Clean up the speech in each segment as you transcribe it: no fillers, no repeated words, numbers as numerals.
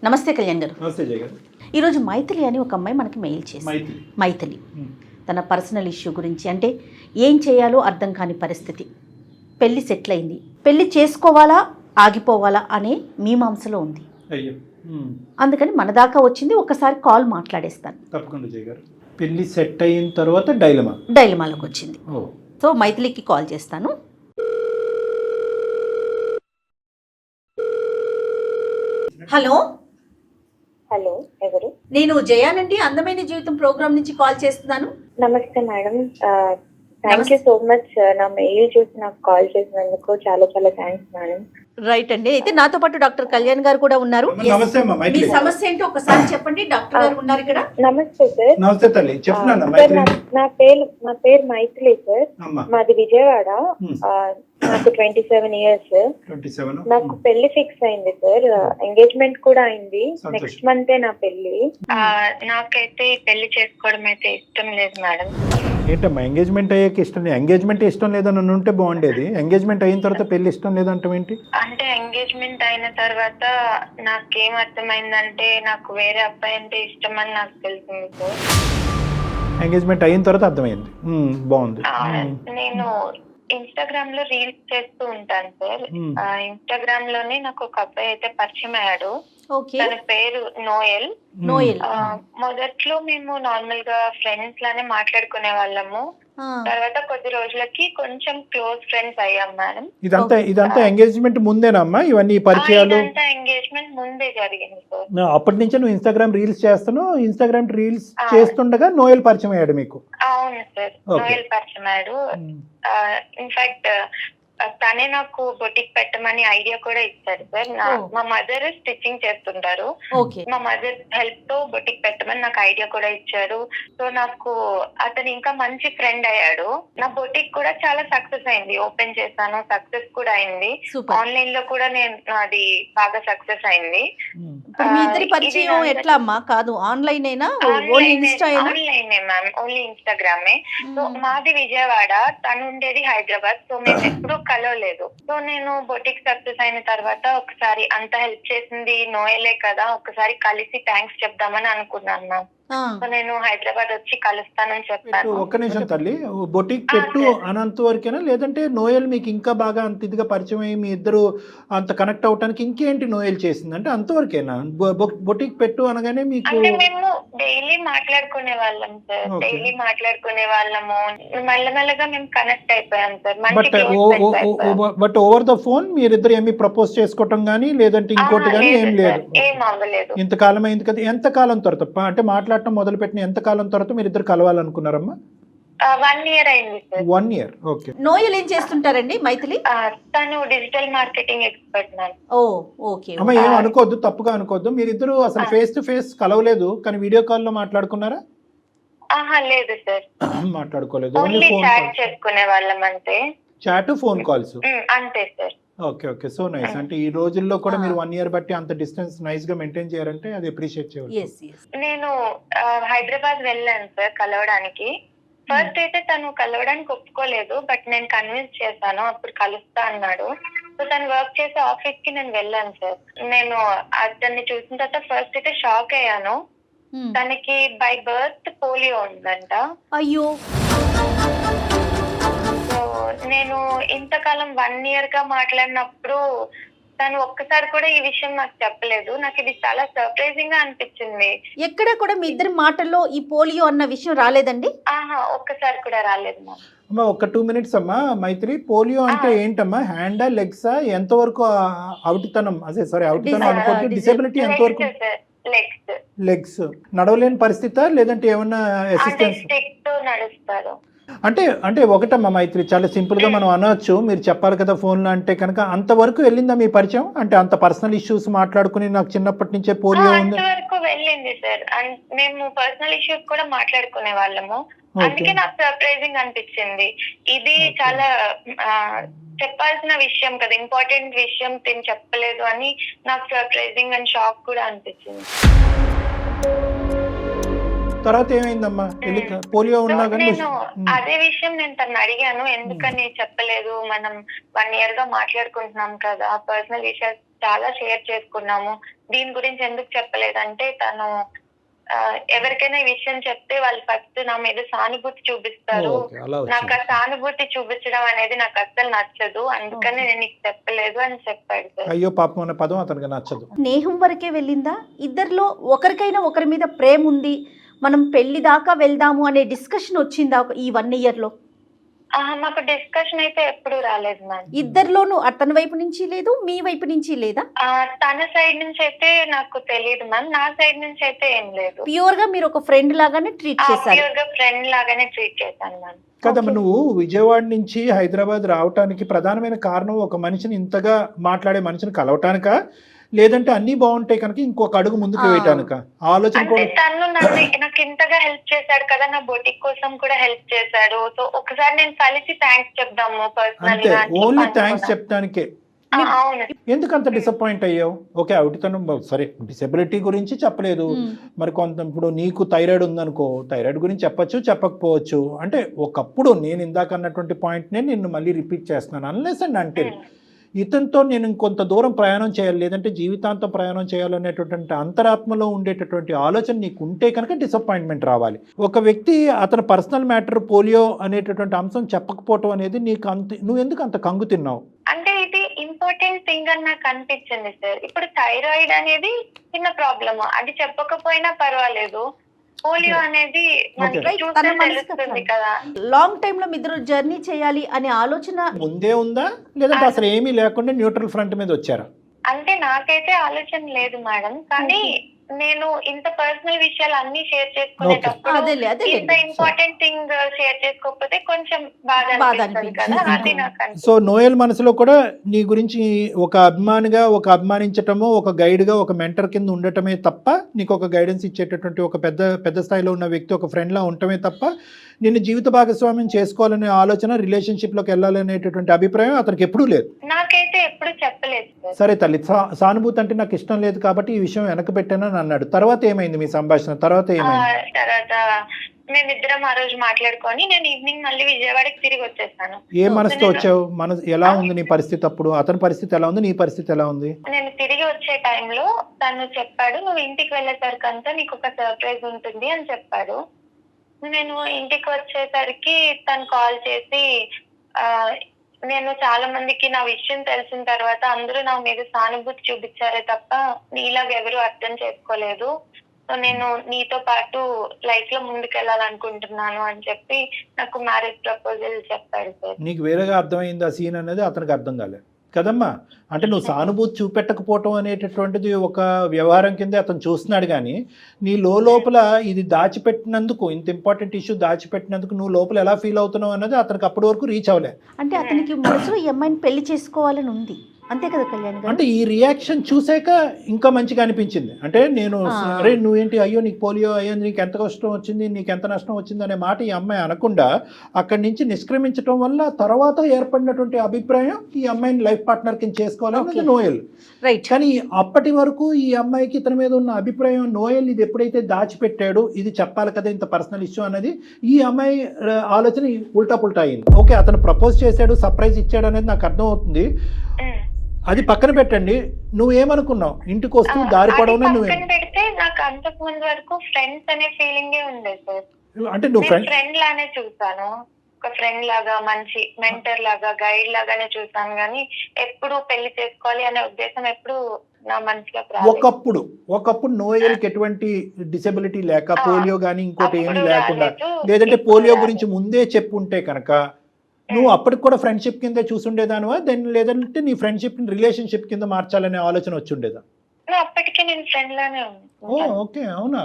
నమస్తే కళ్యాణ్ గారు. నమస్తే జయ గారు. ఈరోజు మైథిలి అని ఒక అమ్మాయి మనకి మెయిల్ చేసింది. మైథిలి తన పర్సనల్ ఇష్యూ గురించి, అంటే ఏం చేయాలో అర్థం కాని పరిస్థితి. పెళ్ళి సెటిల్ అయింది, పెళ్ళి చేసుకోవాలా ఆగిపోవాలా అనే మీమాంసలో ఉంది. అందుకని మన దాకా వచ్చింది, ఒకసారి కాల్ మాట్లాడేస్తాను. తప్పకుండా జయ గారు. పెళ్ళి సెట్ అయిన తర్వాత డైలమాలోకి వచ్చింది. సో మైథిలికి కాల్ చేస్తాను. హలో హలో, ఎవరు? నేను జయానండి, అందమైన జీవితం ప్రోగ్రామ్ నుంచి కాల్ చేస్తున్నాను. నమస్తే madam. Thank you so much. నా మెయిల్ చూసి నాకు కాల్ చేసినందుకు చాలా చాలా థ్యాంక్స్ మేడం. రైట్ అండి. అయితే నాతో పాటు డాక్టర్ కళ్యాణ్ గారు కూడా ఉన్నారు. మీ సమస్య ఏంటో ఒకసారి చెప్పండి. డాక్టర్ గారు ఉన్నారు ఇక్కడ. నమస్తే సార్. నమస్తే తల్లి, చెప్తున్నాను. నా పేరు మైథిలి సార్. మాది విజయవాడ. నాకు 27 ఇయర్స్. నాకు పెళ్లి ఫిక్స్ అయింది సార్. ఎంగేజ్మెంట్ కూడా అయింది. నెక్స్ట్ మంతే నా పెళ్లి. నాకైతే పెళ్లి చేసుకోవడం అయితే ఇష్టం లేదు మేడం. ఏంటమ్మా ఎంగేజ్మెంట్ అయ్యాక ఇష్టం? ఎంగేజ్మెంట్ ఇష్టం లేదని ఉంటే బాగుండేది. ఎంగేజ్మెంట్ అయిన తర్వాత పెళ్లి ఇష్టం లేదంటే ఏంటి? అంటే ఎంగేజ్మెంట్ అయిన తర్వాత నాకేం అర్థమైందంటే నాకు వేరే అబ్బాయి అంటే ఇష్టం అని నాకు తెలిసింది సార్. ఎంగేజ్మెంట్ అయిన తర్వాత అర్థమైంది. బాగుంది. నేను ఇన్స్టాగ్రామ్ లో రీల్స్ చేస్తూ ఉంటాను సార్. ఇన్స్టాగ్రామ్ లోనే నాకు ఒక అబ్బాయి అయితే పరిచయం అయ్యాడు. తన పేరు నోయల్. మొదట్లో మేము నార్మల్ గా ఫ్రెండ్స్ లానే మాట్లాడుకునే వాళ్ళము. తర్వాత కొద్ది రోజులకి కొంచెం క్లోజ్ ఫ్రెండ్స్ అయ్యాం మేడం. ఇదంతా ఎంగేజ్మెంట్ ముందేనమ్మా ఇవన్నీ పరిచయాలు? ఎంగేజ్మెంట్ ముందే జరిగింది సార్. అప్పటి నుంచే నువ్వు ఇన్స్టాగ్రామ్ రీల్స్ చేస్తాను. ఇన్స్టాగ్రామ్ రీల్స్ చేస్తుండగా నోయల్ పరిచయం అయ్యాడు మీకు? అవును సార్, నోయల్ పరిచయం అయ్యాడు. ఇన్ఫాక్ట్ తనే నాకు బొటిక్ పెట్టమని ఐడియా కూడా ఇచ్చారు సార్. మా మదర్ స్టిచ్చింగ్ చేస్తుంటారు. మా మదర్ హెల్ప్ తో బొటిక్ పెట్టమని నాకు ఐడియా కూడా ఇచ్చారు. సో నాకు అతను ఇంకా మంచి ఫ్రెండ్ అయ్యాడు. నా బొటిక్ కూడా చాలా సక్సెస్ అయింది. ఓపెన్ చేశాను, సక్సెస్ కూడా అయింది. ఆన్లైన్ లో కూడా నేను అది బాగా సక్సెస్ అయింది. ఎట్లా అమ్మా? కాదు, ఆన్లైన్ ఆన్లైనే మ్యామ్, ఓన్లీ ఇన్స్టాగ్రామే. సో మాది విజయవాడ, తను ఉండేది హైదరాబాద్. సో మేము ఎప్పుడు కలవలేదు. సో నేను బొటిక్ సక్సెస్ అయిన తర్వాత ఒకసారి అంత హెల్ప్ చేసింది నోయలే కదా, ఒకసారి కలిసి థ్యాంక్స్ చెప్దామని అనుకున్నాను మ్యామ్. సో నేను హైదరాబాద్ వచ్చి కలుస్తానని చెప్పాను. ఒక్క నిమిషం తల్లి, బొటిక్ పెట్టు అనంత వరకేనా, లేదంటే నోయల్ మీకు ఇంకా బాగా అంత ఇదిగా పరిచయం అయ్యి మీ ఇద్దరు అంత కనెక్ట్ అవటానికి ఇంకేంటి నోయల్ చేసింది అంటే అంతవరకేనా? బొటిక్ పెట్టు అనగానే మీకు? మేము డైలీ మాట్లాడుకునే వాళ్ళం సార్, డైలీ మాట్లాడుకునే వాళ్ళము. మెల్లమెల్లగా మేము కనెక్ట్ అయిపోయాం sir. But over the phone మీరిద్దరు ఏమి ప్రపోజ్ చేసుకోవటం గానీ లేదంటే ఇంకోటి గానీ ఏం లేదు? ఏం అవ్వలేదు. ఇంతకాలం అయింది కదా, ఎంత కాలం తర్వాత అంటే మాట్లాడటం మొదలు పెట్టిన ఎంత కాలం తర్వాత మీరు ఇద్దరు కలవాలనుకున్నారమ్మా? 1 year అయింది సార్. 1 year. ఓకే. నోయల్ ఏం చేస్తుంటారండి మైథిలి? తను digital marketing expert ma'am. Okay. అమ్మ ఏం అనుకోవద్దు, తప్పుగా అనుకోవద్దు. మీరిద్దరు అసలు ఫేస్ టు ఫేస్ కలవలేదు, కానీ వీడియో కాల్ లో మాట్లాడుకున్నారా? లేదు సార్, మాట్లాడుకోలేదు. ఓన్లీ చాట్ చేసుకునే వాళ్ళం అంతే. చాట్, ఫోన్ కాల్స్ అంతే sir. Okay okay, so nice. అంటే ఈ రోజుల్లో కూడా మీరు 1 year బట్టి అంత డిస్టెన్స్ నైస్ గా మెయింటైన్ చేయారంటే అది అప్రిషియేట్ చేయాలి. నేను హైదరాబాద్ వెళ్ళాను సార్ కలవడానికి. ఫస్ట్ అయితే తను కలవడానికి ఒప్పుకోలేదు, బట్ నేను కన్విన్స్ చేశాను, అప్పుడు కలుస్తా అన్నాడు. సో తను వర్క్ చేసే ఆఫీస్ కి నేను వెళ్ళాను సార్. నేను అతన్ని చూసిన తర్వాత ఫస్ట్ అయితే షాక్ అయ్యాను. తనకి బై బర్త్ పోలియో ఉందంట. అయ్యో. నేను ఇంతకాలం 1 year గా మాట్లాడినప్పుడు తను ఒక్కసారి కూడా ఈ విషయం నాకు చెప్పలేదు. నాకు ఇది చాలా సర్ప్రైజింగ్ గా అనిపించింది. ఎక్కడ కూడా మీ ఇద్దరి మాటల్లో ఈ పోలియో అన్న విషయం రాలేదండి? ఒక్కసారి కూడా రాలేదు అమ్మా. ఒక 2 minutes అమ్మా. మైత్రి, పోలియో అంటే ఏంటమ్మా? హ్యాండా, లెగ్సా? ఎంతవరకు అవుటితనం, అదే సారీ అవుటితనం అనుకోండి, డిసేబిలిటీ ఎంతవరకు? లెగ్స్. నడవలేని పరిస్థితా లేదంటే ఏమన్నా అసిస్టెన్స్? నడుస్తారు. అంటే ఒకటమ్మా మైత్రి, చాలా సింపుల్ గా మనం అనవచ్చు, మీరు చెప్పాలి కదా ఫోన్ లో అంటే కనుక. అంతవరకు వెళ్ళిందా మీ పరిచయం? అంటే అంత పర్సనల్ ఇష్యూస్ మాట్లాడుకుని నాకు చిన్నప్పటి నుంచే పోలియో ఉంది అంతవరకు వెళ్ళింది సార్. మేము పర్సనల్ ఇష్యూస్ కూడా మాట్లాడుకునే వాళ్ళము. అందుకే నాకు సర్ప్రైజింగ్ అనిపించింది. ఇది చాలా చెప్పాల్సిన విషయం కదా, ఇంపార్టెంట్ విషయం తిని చెప్పలేదు అని నాకు సర్ప్రైజింగ్ అండ్ షాక్ కూడా అనిపించింది. తర్వాత ఏమైందమ్మా? పోలియో ఉన్నా కానీ నేను అదే విషయం నేను తను అడిగాను, ఎందుకని చెప్పలేదు, మనం 1 year గా మాట్లాడుకుంటున్నాం కదా, పర్సనల్ విషయాలు చాలా షేర్ చేసుకున్నాము. దీని గురించి ఎందుకు చెప్పలేదంటే తను ఎవరికైనా ఈ విషయం చెప్తే వాళ్ళు ఫస్ట్ నా మీద సానుభూతి చూపిస్తారు. నాకు ఆ సానుభూతి చూపించడం అనేది నాకు అస్సలు నచ్చదు, అందుకని నేను నీకు చెప్పలేదు అని చెప్పాడు సార్. అయ్యో పాపం అనే పదం అతనికి నచ్చదు. స్నేహం వరకే వెళ్ళిందా? ఇద్దరిలో ఒకరికైనా ఒకరి మీద ప్రేమ ఉంది, మనం పెళ్లి దాకా వెళ్దాము అనే డిస్కషన్ వచ్చిందా ఈ 1 yearలో? మాకు డిస్కషన్ అయితే ఎప్పుడు రాలేదు మ్యామ్. ఇద్దరిలోనూ అతని వైపు నుంచి లేదు, మీ వైపు నుంచి లేదా? తన సైడ్ నుంచి అయితే నాకు తెలియదు మ్యామ్, నా సైడ్ నుంచి అయితే ఏం లేదు. ప్యూర్ గా మీరు ఒక ఫ్రెండ్ లాగానే ట్రీట్ చేశారు? ప్యూర్ గా ఫ్రెండ్ లాగానే ట్రీట్ చేశాను మ్యామ్. కదమ్మా, నువ్వు విజయవాడ నుంచి హైదరాబాద్ రావటానికి ప్రధానమైన కారణం ఒక మనిషిని ఇంతగా మాట్లాడే మనిషిని కలవటానిక, లేదంటే అన్ని బాగుంటాయి కనుక ఇంకొక అడుగు ముందుకు వేయటానిక? ఆలోచన కూడా తను నాకు ఇంతగా హెల్ప్ చేశాడు కదా, నా బొటిక్ కోసం కూడా హెల్ప్ చేశాడు. సో ఒకసారి నేను కలిసి థ్యాంక్స్ చెప్దాము అంతే, ఓన్లీ థ్యాంక్స్ చెప్తానికే. అవును. ఎందుకు అంత డిసప్పాయింట్ అయ్యావు? ఓకే, అవిటితనం సరే, డిసెబిలిటీ గురించి చెప్పలేదు, మరి కొంత ఇప్పుడు నీకు థైరాయిడ్ ఉందనుకో, థైరాయిడ్ గురించి చెప్పచ్చు చెప్పకపోవచ్చు. అంటే ఒకప్పుడు నేను ఇందాక అన్నటువంటి పాయింట్నే నిన్ను మళ్ళీ రిపీట్ చేస్తున్నాను. అన్లెస్ అండ్ అంటే ఇతనితో నేను ఇంకొంత దూరం ప్రయాణం చేయాలి, లేదంటే జీవితాంతం ప్రయాణం చేయాలనేటటువంటి అంతరాత్మలో ఉండేటటువంటి ఆలోచన నీకు ఉంటే కనుక డిసప్పాయింట్మెంట్ రావాలి. ఒక వ్యక్తి అతని పర్సనల్ మ్యాటర్ పోలియో అనేటటువంటి అంశం చెప్పకపోవటం అనేది నీకు నువ్వు ఎందుకు అంత కంగు తిన్నావు? అంటే ఇది ఇంపార్టెంట్ థింగ్ అని నాకు అనిపించింది సార్. ఇప్పుడు థైరాయిడ్ అనేది చిన్న ప్రాబ్లమ్, అది చెప్పకపోయినా పర్వాలేదు. పోలియో అనేది తెలుస్తుంది కదా. లాంగ్ టైమ్ లో మీ ఇద్దరు జర్నీ చేయాలి అనే ఆలోచన ముందే ఉందా, లేదంటే అసలు ఏమీ లేకుండా న్యూట్రల్ ఫ్రంట్ మీద వచ్చారా? అంటే నాకైతే ఆలోచన లేదు మేడం, కానీ నేను ఇంత పర్సనల్ విషయాలు అన్ని షేర్ చేసుకునేటప్పుడు ఇంత ఇంపార్టెంట్ థింగ్ షేర్ చేసుకోకపోతే కొంచెం బాధ అనిపిస్తుంది కదా, అది నాకు. సో నోయల్ మనసులో కూడా నీ గురించి ఒక అభిమానిగా, ఒక అభిమానించటము, ఒక గైడ్ గా, ఒక మెంటర్ కింద ఉండటమే తప్ప, నీకు ఒక గైడెన్స్ ఇచ్చేటటువంటి ఒక పెద్ద స్థాయిలో ఉన్న వ్యక్తి, ఒక ఫ్రెండ్ లా ఉండటమే తప్ప నిన్ను జీవిత భాగస్వామ్యం చేసుకోవాలనే ఆలోచన, రిలేషన్షిప్ లోకి వెళ్ళాలనేటటువంటి అభిప్రాయం అతనికి ఎప్పుడూ లేదు. నాకైతే ఎప్పుడు చెప్పలేదు. సరే తల్లి, సానుభూతి అంటే నాకు ఇష్టం లేదు కాబట్టి ఈ విషయం వెనక పెట్టానని అన్నాడు. తర్వాత ఏమైంది మీ సంభాషణ? తర్వాత ఏమైంది? తర్వాత మేమిద్దరం ఆ రోజు మాట్లాడుకొని నేను ఈవినింగ్ మళ్ళీ విజయవాడకి తిరిగి వచ్చేసాను. ఏ మనసుతో వచ్చావు? ఎలా ఉంది నీ పరిస్థితి అప్పుడు? అతని పరిస్థితి ఎలా ఉంది, నీ పరిస్థితి ఎలా ఉంది? నేను తిరిగి వచ్చే టైంలో తను చెప్పాడు, నువ్వు ఇంటికి వెళ్ళేసరికంతా నీకు ఒక సర్ప్రైజ్ ఉంటుంది అని చెప్పాడు. నేను ఇంటికి వచ్చేసరికి తను కాల్ చేసి, నేను చాలా మందికి నా విషయం తెలిసిన తర్వాత అందరూ నా మీద సానుభూతి చూపించారే తప్ప నీలాగా ఎవరు అర్థం చేసుకోలేదు. సో నేను నీతో పాటు లైఫ్ లో ముందుకెళ్ళాలనుకుంటున్నాను అని చెప్పి నాకు మ్యారేజ్ ప్రపోజల్ చెప్పాడు సార్. నీకు వేరేగా అర్థమైంది ఆ సీన్ అనేది, అతనికి అర్థం కాలేదు కదమ్మా. అంటే నువ్వు సానుభూతి చూపెట్టకపోవటం అనేటటువంటిది ఒక వ్యవహారం కింద అతను చూస్తున్నాడు, కానీ నీ లోపల ఇది దాచిపెట్టినందుకు, ఇంత ఇంపార్టెంట్ ఇష్యూ దాచిపెట్టినందుకు నువ్వు లోపల ఎలా ఫీల్ అవుతున్నావు అన్నది అతనికి అప్పటి వరకు రీచ్ అవ్వలే. అంటే అతనికి మనసులో ఈ అమ్మాయిని పెళ్లి చేసుకోవాలని ఉంది, అంతే కదా కళ్యాణ్ గారు? అంటే ఈ రియాక్షన్ చూసాక ఇంకా మంచిగా అనిపించింది. అంటే నేను అరే నువ్వేంటి, అయ్యో నీకు పోలియో అయ్యో, నీకు ఎంత కష్టం వచ్చింది, నీకు ఎంత నష్టం వచ్చింది అనే మాట ఈ అమ్మాయి అనకుండా అక్కడి నుంచి నిష్క్రమించడం వల్ల తర్వాత ఏర్పడినటువంటి అభిప్రాయం ఈ అమ్మాయిని లైఫ్ పార్ట్నర్ కింద చేసుకోవాలన్నది నోయల్. రైట్. కానీ అప్పటి వరకు ఈ అమ్మాయికి ఇతని మీద ఉన్న అభిప్రాయం, నోయల్ ఇది ఎప్పుడైతే దాచిపెట్టాడు, ఇది చెప్పాలి కదా ఇంత పర్సనల్ ఇష్యూ అన్నది, ఈ అమ్మాయి ఆలోచన ఉల్టా పుల్టా అయింది. ఓకే, అతను ప్రపోజ్ చేశాడు, సర్ప్రైజ్ ఇచ్చాడు అనేది నాకు అర్థం అవుతుంది, అది పక్కన పెట్టండి. నువ్వేమనుకున్నావు ఇంటికి వస్తూ దారి పడవనే? పెడితే నాకు అంతకు ముందు వరకు ఫ్రెండ్స్ అనే ఫీలింగే ఉండేది సార్. అంటే నువ్వు ఫ్రెండ్ లానే చూసాను, ఒక ఫ్రెండ్ లాగా, మంచి మెంటర్ లాగా, గైడ్ లాగానే చూసాను, కానీ ఎప్పుడు పెళ్లి చేసుకోవాలి అనే ఉద్దేశం ఎప్పుడు నా మనసులో. ఒకప్పుడు నోయల్కి ఎటువంటి డిసెబిలిటీ లేక, పోలియో గానీ ఇంకోటి ఏమీ లేకుండా, లేదంటే పోలియో గురించి ముందే చెప్పుంటే కనుక నువ్వు అప్పటికి కూడా ఫ్రెండ్షిప్ కింద చూసుండేదానివా, దాన్ని లేదంటే నీ ఫ్రెండ్షిప్ రిలేషన్షిప్ కింద మార్చాలనే ఆలోచన వచ్చి ఉండేదా? అప్పటికే నేను ఫ్రెండ్ లానే ఉన్నాను. ఓకే, అవునా?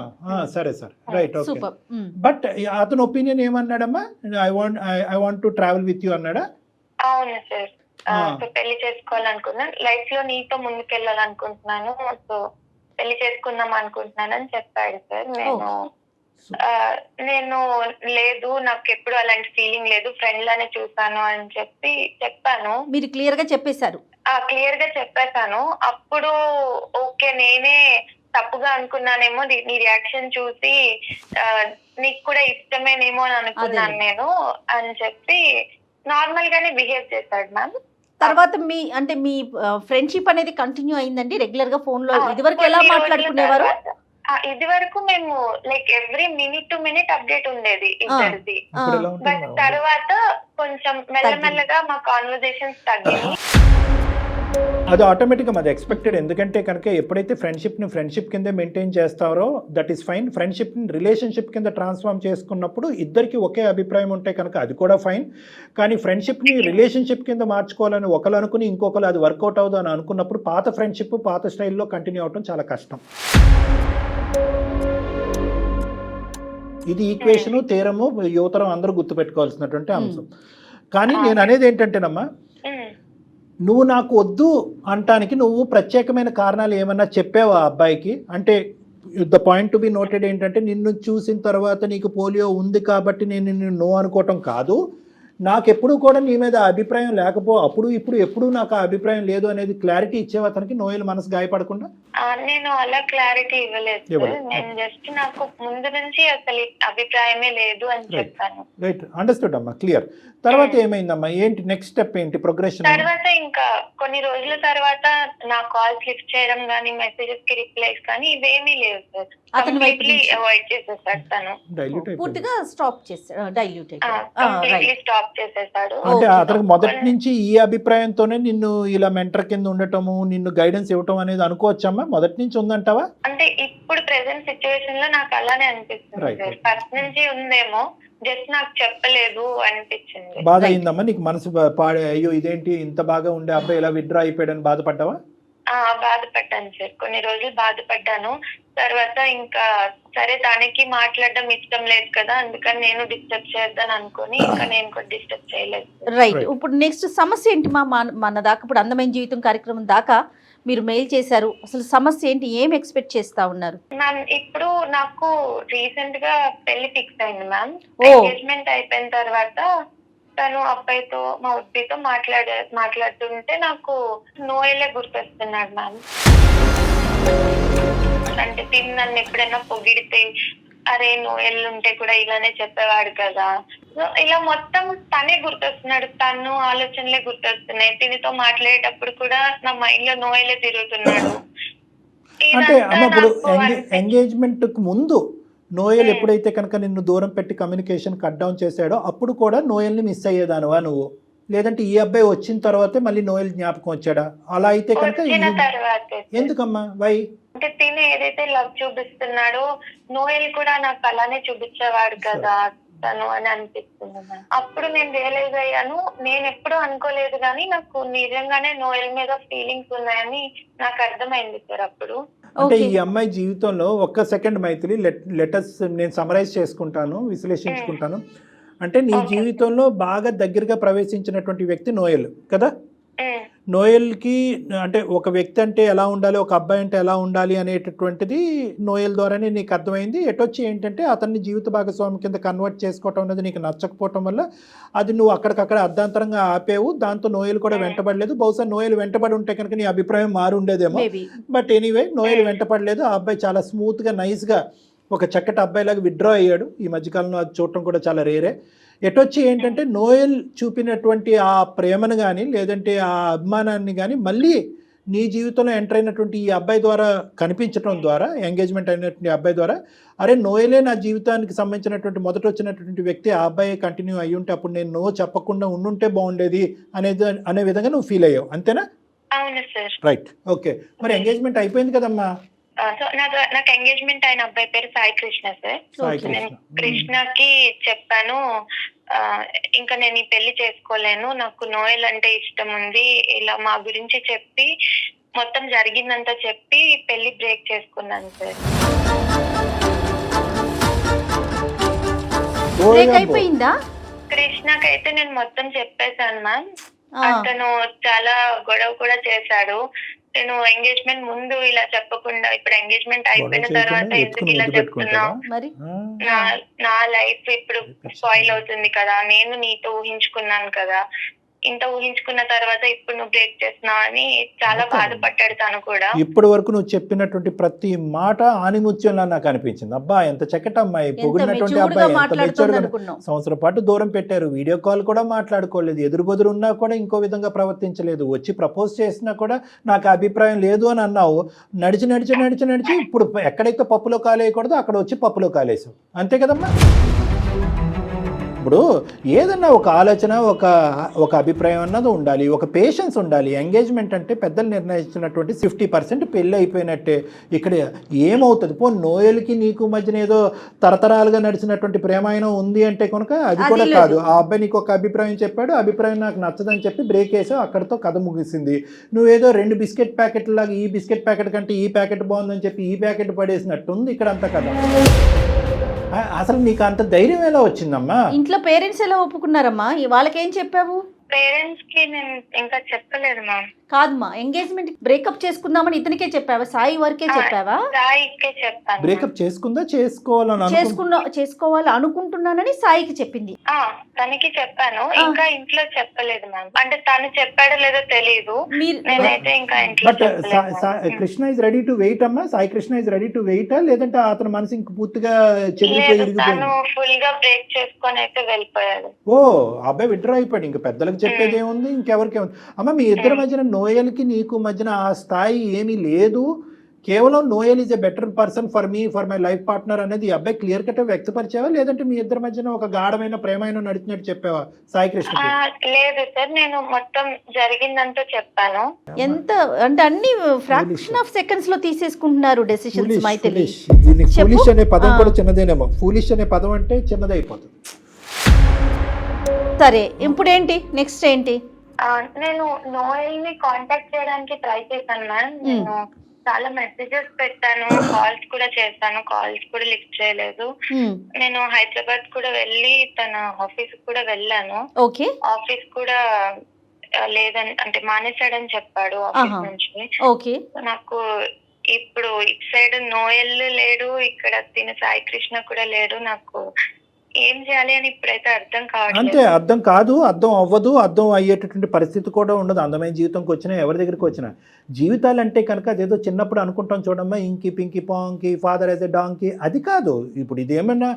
సరే సార్, రైట్, ఓకే. బట్ అతని ఒపీనియన్ ఏమన్నాడమ్మా? I want to travel with you అన్నాడా? అవును సార్, పెళ్లి చేసుకోవాలనుకున్నాను, లైఫ్ లో నీతో ముందుకెళ్ళాలనుకుంటున్నాను, సో పెళ్లి చేసుకుందాం అనుకుంటున్నాను అని చెప్పాడు సార్. నేను లేదు, నాకు ఎప్పుడు అలాంటి ఫీలింగ్ లేదు, ఫ్రెండ్ లానే చూసాను అని చెప్పాను. మీరు క్లియర్ గా చెప్పేశారు? క్లియర్ గా చెప్పేశాను. అప్పుడు ఓకే, నేనే తప్పుగా అనుకున్నానేమో, నీ రియాక్షన్ చూసి నీకు కూడా ఇష్టమేనేమో అని అనుకున్నాను నేను అని చెప్పి నార్మల్ గానే బిహేవ్ చేశాడు మ్యామ్. తర్వాత మీ ఫ్రెండ్షిప్ అనేది కంటిన్యూ అయిందండి రెగ్యులర్ గా ఫోన్ లో? ఇదివరకు ఎలా మాట్లాడుకునేవారు? ఇది వరకు మేము like every minute to minute update ఉండేది ఇద్దరిది. బట్ తర్వాత కొంచెం మెల్లమెల్లగా మా కాన్వర్జేషన్స్ తగ్గింది. అది ఆటోమేటిక్గా అది ఎక్స్పెక్టెడ్. ఎందుకంటే కనుక ఎప్పుడైతే ఫ్రెండ్షిప్ కింద మెయింటైన్ చేస్తారో దట్ ఈస్ ఫైన్. ఫ్రెండ్షిప్ని రిలేషన్షిప్ కింద ట్రాన్స్ఫార్మ్ చేసుకున్నప్పుడు ఇద్దరికి ఒకే అభిప్రాయం ఉంటే కనుక అది కూడా ఫైన్. కానీ ఫ్రెండ్షిప్ని రిలేషన్షిప్ కింద మార్చుకోవాలని ఒకరు అనుకుని ఇంకొకరు అది వర్కౌట్ అవుదు అని అనుకున్నప్పుడు పాత ఫ్రెండ్షిప్ పాత స్టైల్లో కంటిన్యూ అవడం చాలా కష్టం. ఇది ఈక్వేషను, థీరము, యువతరం అందరూ గుర్తుపెట్టుకోవాల్సినటువంటి అంశం. కానీ నేను అనేది ఏంటంటేనమ్మా, నువ్వు నాకు వద్దు అంటానికి నువ్వు ప్రత్యేకమైన కారణాలు ఏమన్నా చెప్పావా అబ్బాయికి? అంటే the point to be noted ఏంటంటే, నిన్ను చూసిన తర్వాత నీకు పోలియో ఉంది కాబట్టి నేను నిన్ను నో అనుకోవటం కాదు, నాకెప్పుడు కూడా నీ మీద అభిప్రాయం అప్పుడు ఇప్పుడు ఎప్పుడు నాకు ఆ అభిప్రాయం లేదు అనేది క్లారిటీ ఇచ్చేవా అతనికి, నోయల్ మనసు గాయపడకుండా? నేను అలా క్లారిటీ ఇవ్వలేదు. నేను జస్ట్ నాకు ముందు నుంచి అసలు అభిప్రాయమే లేదు అని చెప్పాను. రైట్, అండర్స్టూడ్ అమ్మా, క్లియర్. తర్వాత ఏమైందమ్మా, ఏంటి నెక్స్ట్ స్టెప్ ఏంటి, ప్రోగ్రెషన్? తర్వాత ఇంకా కొన్ని రోజుల తర్వాత నా కాల్స్ లిఫ్ట్ చేయడం కానీ మెసేజెస్ కి రిప్లైస్ కానీ ఇవేమీ లేవు సార్. కంప్లీట్లీ అవాయిడ్ చేసేసాడు తను. పూర్తిగా స్టాప్ చేసాడు, డైల్యూట్ కంప్లీట్లీ స్టాప్ చేసేసాడు. అంటే అతనికి మొదటి నుంచి ఈ అభిప్రాయంతోనే నిన్ను ఇలా మెంటర్ కింద ఉండటము, నిన్ను గైడెన్స్ ఇవ్వటం అనేది అనుకోవచ్చమ్మా? మొదటి నుంచి ఉందంటావా? అంటే ఇప్పుడు ప్రెసెంట్ సిచ్యువేషన్ లో నాకు అలానే అనిపిస్తుంది సార్. ఫస్ట్ నుంచి ఉందేమో, జస్ట్ నాకు చెప్పలేదు అనిపించింది. బాధ అయిందమ్మా నీకు? మనసు పాడే, అయ్యో ఇదేంటి ఇంత బాగా ఉండే అబ్బాయి ఇలా విత్డ్రా అయిపోయాడని బాధపడ్డావా? బాధపడ్డాను సార్, కొన్ని రోజులు బాధపడ్డాను. తర్వాత ఇంకా సరే తనకి మాట్లాడడం ఇష్టం లేదు కదా, అందుకని నేను డిస్టర్బ్ చేద్దాను అనుకుని ఇంకా నేను కూడా డిస్టర్బ్ చేయలేదు. రైట్, ఇప్పుడు నెక్స్ట్ సమస్య ఏంటి మన దాకా ఇప్పుడు అందమైన జీవితం కార్యక్రమం దాకా మీరు మెయిల్ చేశారు, అసలు సమస్య ఏంటి, ఏం ఎక్స్పెక్ట్ చేస్తా ఉన్నారు? మ్యామ్ ఇప్పుడు నాకు రీసెంట్ గా పెళ్లి ఫిక్స్ అయింది మ్యామ్. ఎంగేజ్మెంట్ అయిపోయిన తర్వాత తను అబ్బాయితో మా ఉద్దితో మాట్లాడుతుంటే నాకు నోయలే గుర్తొస్తున్నాడు మ్యామ్. అంటే తిని నన్ను ఎప్పుడైనా పొగిడితే అరే నోయల్ ఉంటే కూడా ఇలానే చెప్పేవాడు కదా, ఇలా మొత్తం తనే గుర్తొస్తున్నాడు, తను ఆలోచనలే గుర్తొస్తున్నాయి. తినితో మాట్లాడేటప్పుడు కూడా నా మైండ్ లో నోయలే తిరుగుతున్నాడు. అంటే అమ్మ ఇప్పుడు ఎంగేజ్మెంట్ కు ముందు నోయల్ ఎప్పుడైతే కనుక నిన్ను దూరం పెట్టి కమ్యూనికేషన్ కట్ డౌన్ చేశాడో అప్పుడు కూడా నోయల్ని మిస్ అయ్యేదానువా నువ్వు? లేదంటే ఈ అబ్బాయి వచ్చిన తర్వాతే మళ్ళీ నోయల్ జ్ఞాపకం వచ్చాడా? అలా అయితే కనుక ఎందుకమ్మా, వై? అంటే తిని ఏదైతే లవ్ చూపిస్తున్నాడో నోయల్ కూడా నాకు అలానే చూపించేవాడు కదా తను అని అనిపిస్తుంది. అప్పుడు నేను రియలైజ్ అయ్యాను, నేను ఎప్పుడూ అనుకోలేదు కానీ నాకు నిజంగానే నోయల్ మీద ఫీలింగ్స్ ఉన్నాయని నాకు అర్థమైంది సార్ అప్పుడు. అంటే ఈ అమ్మాయి జీవితంలో ఒక్క సెకండ్ మైథిలి, లెటర్స్ నేను సమరైజ్ చేసుకుంటాను, విశ్లేషించుకుంటాను. అంటే నీ జీవితంలో బాగా దగ్గరగా ప్రవేశించినటువంటి వ్యక్తి నోయల్ కదా? నోయల్కి అంటే ఒక వ్యక్తి అంటే ఎలా ఉండాలి, ఒక అబ్బాయి అంటే ఎలా ఉండాలి అనేటటువంటిది నోయల్ ద్వారానే నీకు అర్థమైంది. ఎటొచ్చి ఏంటంటే అతన్ని జీవిత భాగస్వామి కింద కన్వర్ట్ చేసుకోవటం అనేది నీకు నచ్చకపోవటం వల్ల అది నువ్వు అక్కడికక్కడ అర్ధాంతరంగా ఆపేవు. దాంతో నోయల్ కూడా వెంటబడలేదు. బహుశా నోయల్ వెంటబడి ఉంటే కనుక నీ అభిప్రాయం మారుండేదేమో. బట్ ఎనీవే నోయల్ వెంటపడలేదు. ఆ అబ్బాయి చాలా స్మూత్గా నైస్గా ఒక చక్కటి అబ్బాయిలాగా విత్డ్రా అయ్యాడు. ఈ మధ్యకాలంలో అది చూడటం కూడా చాలా రేరే. ఎటొచ్చి ఏంటంటే నోయల్ చూపినటువంటి ఆ ప్రేమను కానీ లేదంటే ఆ అభిమానాన్ని కానీ మళ్ళీ నీ జీవితంలో ఎంటర్ అయినటువంటి ఈ అబ్బాయి ద్వారా కనిపించడం ద్వారా, ఎంగేజ్మెంట్ అయినటువంటి అబ్బాయి ద్వారా, అరే నోయలే నా జీవితానికి సంబంధించినటువంటి మొదట వచ్చినటువంటి వ్యక్తి, ఆ అబ్బాయి కంటిన్యూ అయ్యి ఉంటే అప్పుడు నేను నో చెప్పకుండా ఉండుంటే బాగుండేది అనే విధంగా నువ్వు ఫీల్ అయ్యావు, అంతేనా? అవును సార్. Right, okay. మరి ఎంగేజ్మెంట్ అయిపోయింది కదమ్మా? నాకు ఎంగేజ్మెంట్ అయిన అబ్బాయి పేరు సాయి కృష్ణ సార్. నేను కృష్ణకి చెప్పాను, ఇంకా నేను ఈ పెళ్లి చేసుకోలేను, నాకు నోయల్ అంటే ఇష్టం ఉంది, ఇలా మా గురించి చెప్పి మొత్తం జరిగిందంతా చెప్పి పెళ్లి బ్రేక్ చేసుకున్నాను సార్. కృష్ణకైతే నేను మొత్తం చెప్పేశాను మ్యామ్. అతను చాలా గొడవ కూడా చేశాడు. నేను ఎంగేజ్మెంట్ ముందు ఇలా చెప్పకుండా ఇప్పుడు ఎంగేజ్మెంట్ అయిపోయిన తర్వాత ఎందుకు ఇలా చెప్తున్నావు, నా లైఫ్ ఇప్పుడు స్పాయిల్ అవుతుంది కదా, నేను నీతో ఊహించుకున్నాను కదా, ఇంత ఊహించుకున్న తర్వాత ఇప్పుడు నువ్వు బ్రేక్ చేస్తున్నావు అని చాలా బాధపడ్డాడు తను కూడా. ఇప్పటి వరకు నువ్వు చెప్పినటువంటి ప్రతి మాట ఆనిముత్యంలా నాకు అనిపించింది. అబ్బా ఎంత చక్కటి అమ్మాయి, పొగిడినటువంటి అబ్బాయి, ఎంత మెచ్యూర్డ్. సంవత్సరం పాటు దూరం పెట్టారు, వీడియో కాల్ కూడా మాట్లాడుకోలేదు, ఎదురు ఉన్నా కూడా ఇంకో విధంగా ప్రవర్తించలేదు, వచ్చి ప్రపోజ్ చేసినా కూడా నాకు అభిప్రాయం లేదు అని అన్నావు. నడిచి ఇప్పుడు ఎక్కడైతే పప్పులో కాలేయకూడదో అక్కడ వచ్చి పప్పులో కాలేసావు, అంతే కదమ్మా. ఇప్పుడు ఏదన్నా ఒక ఆలోచన, ఒక అభిప్రాయం అన్నది ఉండాలి, ఒక పేషెన్స్ ఉండాలి. ఎంగేజ్మెంట్ అంటే పెద్దలు నిర్ణయించినటువంటి 50% పెళ్ళి అయిపోయినట్టే. ఇక్కడ ఏమవుతుంది, నోయల్కి నీకు మధ్యన ఏదో తరతరాలుగా నడిచినటువంటి ప్రేమాయణం ఉంది అంటే కనుక అది కూడా కాదు. ఆ అబ్బాయి నీకు ఒక అభిప్రాయం చెప్పాడు, అభిప్రాయం నాకు నచ్చదని చెప్పి బ్రేక్ వేసావు, అక్కడితో కథ ముగిసింది. నువ్వేదో 2 బిస్కెట్ ప్యాకెట్ లాగా ఈ బిస్కెట్ ప్యాకెట్ కంటే ఈ ప్యాకెట్ బాగుందని చెప్పి ఈ ప్యాకెట్ పడేసినట్టు ఉంది ఇక్కడ అంతా కథ. అసలు నీకు అంత ధైర్యం ఎలా వచ్చిందమ్మా? ఇంట్లో పేరెంట్స్ ఎలా ఒప్పుకున్నారమ్మా? వాళ్ళకేం చెప్పావు? పేరెంట్స్ కి నేను ఇంకా చెప్పలేదు మ్యామ్. కాదమ్మా, ఎంగేజ్మెంట్ బ్రేకప్ చేసుకుందామని ఇతనికే చెప్పావా, సాయి వరకే చెప్పావా? సాయికే చెప్పాను. బ్రేకప్ చేసుకోవాలి అనుకుంటున్నానని సాయికి చెప్పింది. తనకి చెప్పాను, ఇంకా ఇంట్లో చెప్పలేదు మ్యామ్. అంటే తను చెప్పాడో లేదో తెలియదు, నేనైతే ఇంకా ఇంట్లో. Krishna is ready to wait అమ్మా, Sai Krishna is ready to wait లేదంటే అతని మనసు ఇంక పూర్తిగా తను ఫుల్ గా బ్రేక్ చేసుకొని అయితే వెళ్ళిపోయాడు. ఓ అబ్బాయి విడ్రా అయిపోయాడు, ఇంకా పెద్దలకు చెప్పేది ఏముంది, ఇంకెవరికి ఏముంది అమ్మ. మీ ఇద్దరి మధ్యన నోయల్కి నీకు మధ్యన ఆ స్థాయి ఏమీ లేదు. కేవలం Noel is a better person for me, for my life partner అనేది ఈ అబ్బాయి క్లియర్ కట్ వ్యక్తపరిచావా, లేదంటే మీ ఇద్దరి మధ్యన ఒక గాఢమైన ప్రేమైన నడిచినట్టు చెప్పావా సాయి కృష్ణ? లేదు సార్, నేను మొత్తం జరిగిందంతా చెప్పాను. ఎంత అంటే అన్ని ఫ్రాక్షన్ ఆఫ్ సెకండ్స్ లో తీసేసుకుంటున్నారు డెసిషన్స్. మైథిలి, ఫూలిష్ అనే పదం కూడా చిన్నదేనేమో. ఫూలిష్ అనే పదం అంటే చిన్నదైపోతుంది. సరే, ఇప్పుడు ఏంటి, నెక్స్ట్ ఏంటి? నేను నోయల్ ని కాంటాక్ట్ చేయడానికి ట్రై చేశాను మ్యామ్. నేను చాలా మెసేజెస్ పెట్టాను, కాల్స్ కూడా చేశాను, కాల్స్ కూడా లిఫ్ట్ చేయలేదు. నేను హైదరాబాద్ కూడా వెళ్ళి తన ఆఫీస్ కూడా వెళ్ళాను. ఆఫీస్ కూడా లేదని అంటే మానేశాడని చెప్పాడు ఆఫీస్ నుంచి. నాకు ఇప్పుడు ఇటు సైడ్ నోయల్ లేడు, ఇక్కడ తిన సాయి కృష్ణ కూడా లేడు. నాకు ఏం చేయాలి అని ఇప్పుడైతే అర్థం కావట్లేదు. అంతే, అర్థం కాదు, అర్థం అవ్వదు, అర్థం అయ్యేటటువంటి పరిస్థితి కూడా ఉండదు. అందమైన జీవితంకి వచ్చినా ఎవరి దగ్గరికి వచ్చినా జీవితాలు అంటే కనుక అదేదో చిన్నప్పుడు అనుకుంటాం చూడమ్మా, ఇంకి పింకి పాంకి ఫాదర్ యాజ్ ఎ డాంకి, అది కాదు. ఇప్పుడు ఇది ఏమన్నా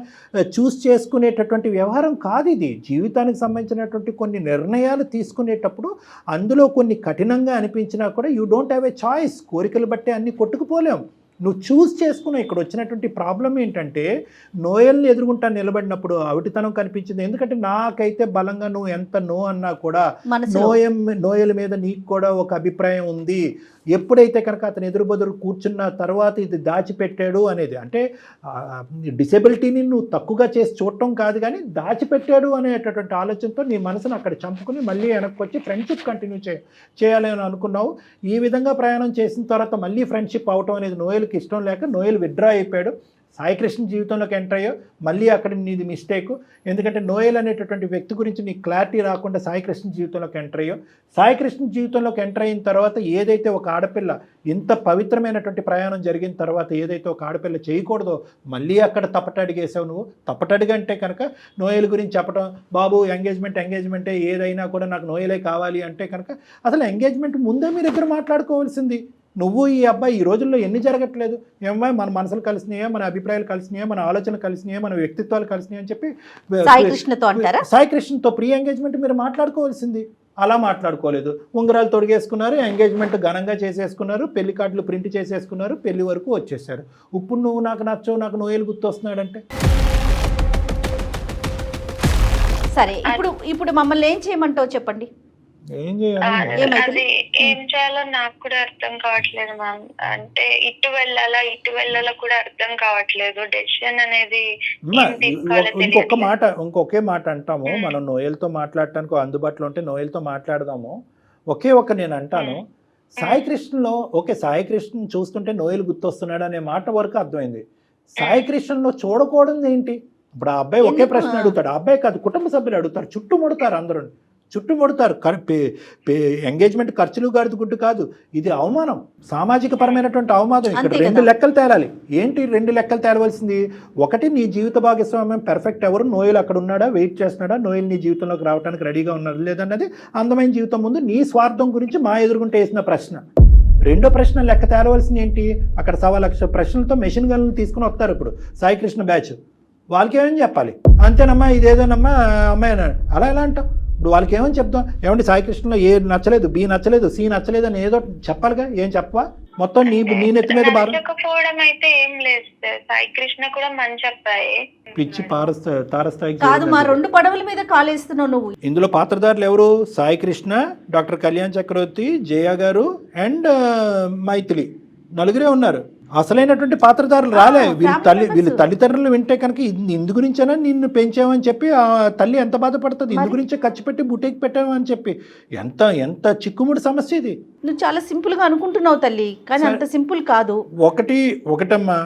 చూస్ చేసుకునేటటువంటి వ్యవహారం కాదు. ఇది జీవితానికి సంబంధించినటువంటి కొన్ని నిర్ణయాలు తీసుకునేటప్పుడు అందులో కొన్ని కఠినంగా అనిపించినా కూడా you don't have a choice. కోరికలు బట్టి అన్ని కొట్టుకుపోలేం. నువ్వు చూస్ చేసుకున్నావు. ఇక్కడ వచ్చినటువంటి ప్రాబ్లం ఏంటంటే నోయల్ని ఎదుర్కొంటా నిలబడినప్పుడు అవిటితనం కనిపించింది. ఎందుకంటే నాకైతే బలంగా నువ్వు ఎంత నో అన్నా కూడా నోయల్ మీద నీకు కూడా ఒక అభిప్రాయం ఉంది. ఎప్పుడైతే కనుక అతను ఎదురుబదురు కూర్చున్న తర్వాత ఇది దాచిపెట్టాడు అనేది, అంటే డిసేబిలిటీని నువ్వు తక్కువగా చేసి చూడటం కాదు, కానీ దాచిపెట్టాడు అనేటటువంటి ఆలోచనతో నీ మనసును అక్కడ చంపుకుని మళ్ళీ వెనక్కి వచ్చి ఫ్రెండ్షిప్ కంటిన్యూ చేయాలని అనుకున్నావు. ఈ విధంగా ప్రయాణం చేసిన తర్వాత మళ్ళీ ఫ్రెండ్షిప్ అవటం అనేది నోయల్కి ఇష్టం లేక నోయల్ విత్డ్రా అయిపోయాడు. సాయి కృష్ణ జీవితంలోకి ఎంటర్ అయ్యో, మళ్ళీ అక్కడ నీది మిస్టేక్. ఎందుకంటే నోయల్ అనేటటువంటి వ్యక్తి గురించి నీకు క్లారిటీ రాకుండా సాయి కృష్ణ జీవితంలోకి ఎంటర్ అయ్యో. సాయి కృష్ణ జీవితంలోకి ఎంటర్ అయిన తర్వాత ఏదైతే ఒక ఆడపిల్ల ఇంత పవిత్రమైనటువంటి ప్రయాణం జరిగిన తర్వాత ఏదైతే ఒక ఆడపిల్ల చేయకూడదో మళ్ళీ అక్కడ తప్పటడిగేసావు నువ్వు. తప్పటడిగంటే కనుక నోయల్ గురించి చెప్పడం, బాబు ఎంగేజ్మెంటే ఏదైనా కూడా నాకు నోయలే కావాలి అంటే కనుక అసలు ఎంగేజ్మెంట్ ముందే మీరు ఇద్దరు మాట్లాడుకోవాల్సింది. నువ్వు ఈ అబ్బాయి ఈ రోజుల్లో ఎన్ని జరగట్లేదు, ఏమ్మాయి మన మనసులు కలిసినాయా, మన అభిప్రాయాలు కలిసినాయా, మన ఆలోచనలు కలిసినాయా, మన వ్యక్తిత్వాలు కలిసినాయి అని చెప్పి సాయి కృష్ణతో ప్రీ ఎంగేజ్మెంట్ మీరు మాట్లాడుకోవాల్సింది. అలా మాట్లాడుకోలేదు. ఉంగరాలు తొడిగేసుకున్నారు, ఎంగేజ్మెంట్ ఘనంగా చేసేసుకున్నారు, పెళ్లి కార్డులు ప్రింట్ చేసేసుకున్నారు, పెళ్లి వరకు వచ్చేసారు. ఇప్పుడు నువ్వు నాకు నచ్చవు, నాకు నోయలు గుర్తొస్తున్నాడంటే సరే. ఇప్పుడు మమ్మల్ని ఏం చేయమంటావు చెప్పండి. ఏం చేయాలి, అది ఏం చేయాలో నాకు కూడా అర్థం కావట్లేదు మ్యామ్. అంటే ఇటు వెళ్ళాలా కూడా అర్థం కావట్లేదు. డెసిషన్ అనేది ఇంకొకే మాట అంటాము. మనం నోయల్తో మాట్లాడటానికి అందుబాటులో ఉంటే నోయల్తో మాట్లాడదాము. నేను అంటాను, సాయి కృష్ణలో సాయి కృష్ణ చూస్తుంటే నోయల్ గుర్తొస్తున్నాడు అనే మాట వరకు అర్థమైంది. సాయి కృష్ణలో చూడకూడదు ఏంటి? ఇప్పుడు ఆ అబ్బాయి ఒకే ప్రశ్న అడుగుతాడు, ఆ అబ్బాయి కాదు కుటుంబ సభ్యులు అడుగుతారు, చుట్టుముడతారు అందరూ. చుట్టుముడతారు. ఎంగేజ్మెంట్ ఖర్చులు గడుతుకుంటూ కాదు, ఇది అవమానం, సామాజిక పరమైనటువంటి అవమానం. ఇక్కడ 2 లెక్కలు తేలాలి. ఏంటి 2 లెక్కలు తేలవలసింది? ఒకటి, నీ జీవిత భాగస్వామ్యం పెర్ఫెక్ట్ ఎవరు, నోయల్ అక్కడ ఉన్నాడా, వెయిట్ చేస్తున్నాడా, నోయల్ నీ జీవితంలోకి రావడానికి రెడీగా ఉన్నాడు లేదన్నది అందమైన జీవితం ముందు నీ స్వార్థం గురించి మా ఎదురుగుంటే వేసిన ప్రశ్న. రెండో ప్రశ్న లెక్క తేలవలసింది ఏంటి? అక్కడ 1,00,000 ప్రశ్నలతో మెషిన్ గన్లు తీసుకుని వస్తారు ఇప్పుడు సాయికృష్ణ బ్యాచ్. వాళ్ళకి ఏమని చెప్పాలి? అంతేనమ్మా, ఇదేదోనమ్మా అమ్మాయి అన్నాడు. అలా ఎలా అంటాం? ఇప్పుడు వాళ్ళకి ఏమని చెప్తాం? ఏమంటే సాయికృష్ణలో ఏ నచ్చలేదు, బి నచ్చలేదు, సి నచ్చలేదు అని ఏదో చెప్పాలిగా. ఏం చెప్పవా? మొత్తం నీ నెత్తి మీద భారం. అయితే ఏం లేదు సార్, సాయికృష్ణ కూడా మంచి అబ్బాయి. పిచ్చి తారస్థాయికి కాదు, మా 2 పడవల మీద కాలేస్తున్నావు నువ్వు. ఇందులో పాత్రధారులు ఎవరు? సాయికృష్ణ, డాక్టర్ కళ్యాణ్ చక్రవర్తి, జయ గారు అండ్ మైథిలి, 4 ఉన్నారు. అసలైనటువంటి పాత్రధారులు రాలే. వీళ్ళు తల్లిదండ్రులు వింటే కనుక ఇందు గురించేనా నిన్ను పెంచామని చెప్పి ఆ తల్లి ఎంత బాధపడుతుంది, ఇందు గురించే ఖర్చు పెట్టి బుటేకి పెట్టామని చెప్పి. ఎంత చిక్కుముడి సమస్య ఇది. నువ్వు చాలా సింపుల్ గా అనుకుంటున్నావు తల్లి, కానీ అంత సింపుల్ కాదు. ఒకటమ్మా,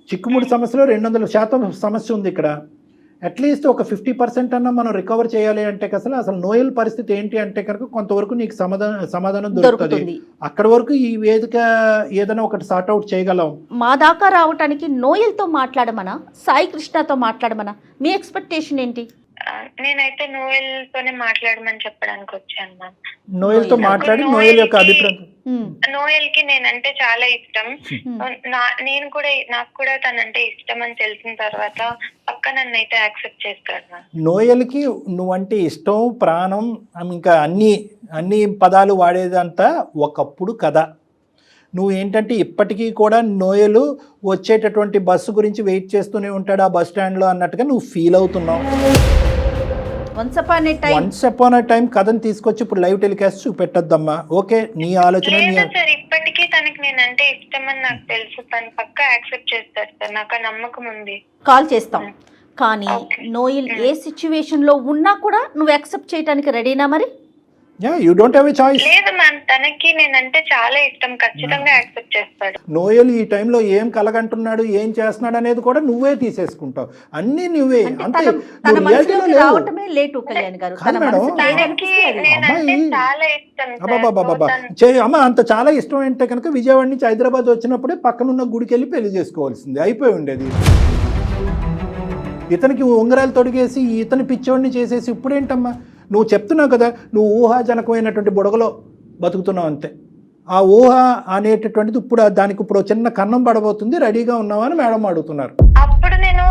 చిక్కుముడి సమస్యలో 200% సమస్య ఉంది ఇక్కడ. అట్లీస్ట్ ఒక 50% అన్నా మనం రికవర్ చేయాలి అంటే అసలు నోయల్ పరిస్థితి ఏంటి అంటే కనుక కొంతవరకు నీకు సమాధానం దొరుకుతుంది. అక్కడ వరకు ఈ వేదిక ఏదైనా ఒకటి సార్ట్అవుట్ చేయగలం. మా దాకా రావటానికి నోయల్తో మాట్లాడమనా, సాయి కృష్ణతో మాట్లాడమనా? మీ ఎక్స్పెక్టేషన్ ఏంటి? నేనైతే నోయల్ తోనే మాట్లాడమని చెప్పడానికి వచ్చాను మ్యామ్. నోయల్ తో మాట్లాడి నోయల్ యొక్క అభిప్రాయం. నోయల్ కి నేనంటే చాలా ఇష్టం. నాకు కూడా తనంటే ఇష్టం అని తెలిసిన తర్వాత పక్క నన్ను అయితే యాక్సెప్ట్ చేస్తాడు మ్యామ్. నోయల్ కి నువ్వంటే ఇష్టం, ప్రాణం, ఇంకా అన్ని పదాలు వాడేదంతా ఒకప్పుడు కదా. నువ్వు ఏంటంటే ఇప్పటికీ కూడా నోయలు వచ్చేటటువంటి బస్సు గురించి వెయిట్ చేస్తూనే ఉంటాడు ఆ బస్ స్టాండ్లో అన్నట్టుగా నువ్వు ఫీల్ అవుతున్నావు. వన్స్ అపాన్ ఏ టైం కథను తీసుకొచ్చి ఇప్పుడు లైవ్ టెలికాస్ట్ చూపెట్టద్దమ్మా. ఓకే, నీ ఆలోచన. ఇప్పటికీ తనకి నేనంటే ఇష్టం అని నాకు తెలుసు, తను పక్కా యాక్సెప్ట్ చేస్తాడు సార్, నాకు ఆ నమ్మకం ఉంది. కాల్ చేస్తాం, కానీ నోయల్ ఏ సిచ్యువేషన్ లో ఉన్నా కూడా నువ్వు యాక్సెప్ట్ చేయడానికి రెడీనా? మరి you don't have a choice. లేదు మ్యామ్, తనకి నేనంటే చాలా ఇష్టం, ఖచ్చితంగా యాక్సెప్ట్ చేస్తాడు. నోయల్ ఈ టైంలో ఏం కలగంటున్నాడు, ఏం చేస్తున్నాడు అనేది కూడా నువ్వే తీసేసుకుంటావు. అన్ని నువ్వే. అంతే, రావటమే లేటు కళ్యాణ్ గారు. అమ్మ అంత చాలా ఇష్టం అంటే కనుక విజయవాడ నుంచి హైదరాబాద్ వచ్చినప్పుడే పక్కనున్న గుడికి వెళ్ళి పెళ్లి చేసుకోవాల్సింది, అయిపోయి ఉండేది. ఇతనికి ఉంగరాలు తొడిగేసి ఇతని పిచ్చోడిని చేసేసి ఇప్పుడేంటమ్మా? నువ్వు చెప్తున్నావు కదా, నువ్వు ఊహాజనకమైనటువంటి బుడగలో బతుకుతున్నావు అంతే. ఆ ఊహ అనేటటువంటిది ఇప్పుడు చిన్న కన్నం పడబోతుంది, రెడీగా ఉన్నావా అని మేడం అడుగుతున్నారు. అప్పుడు నేను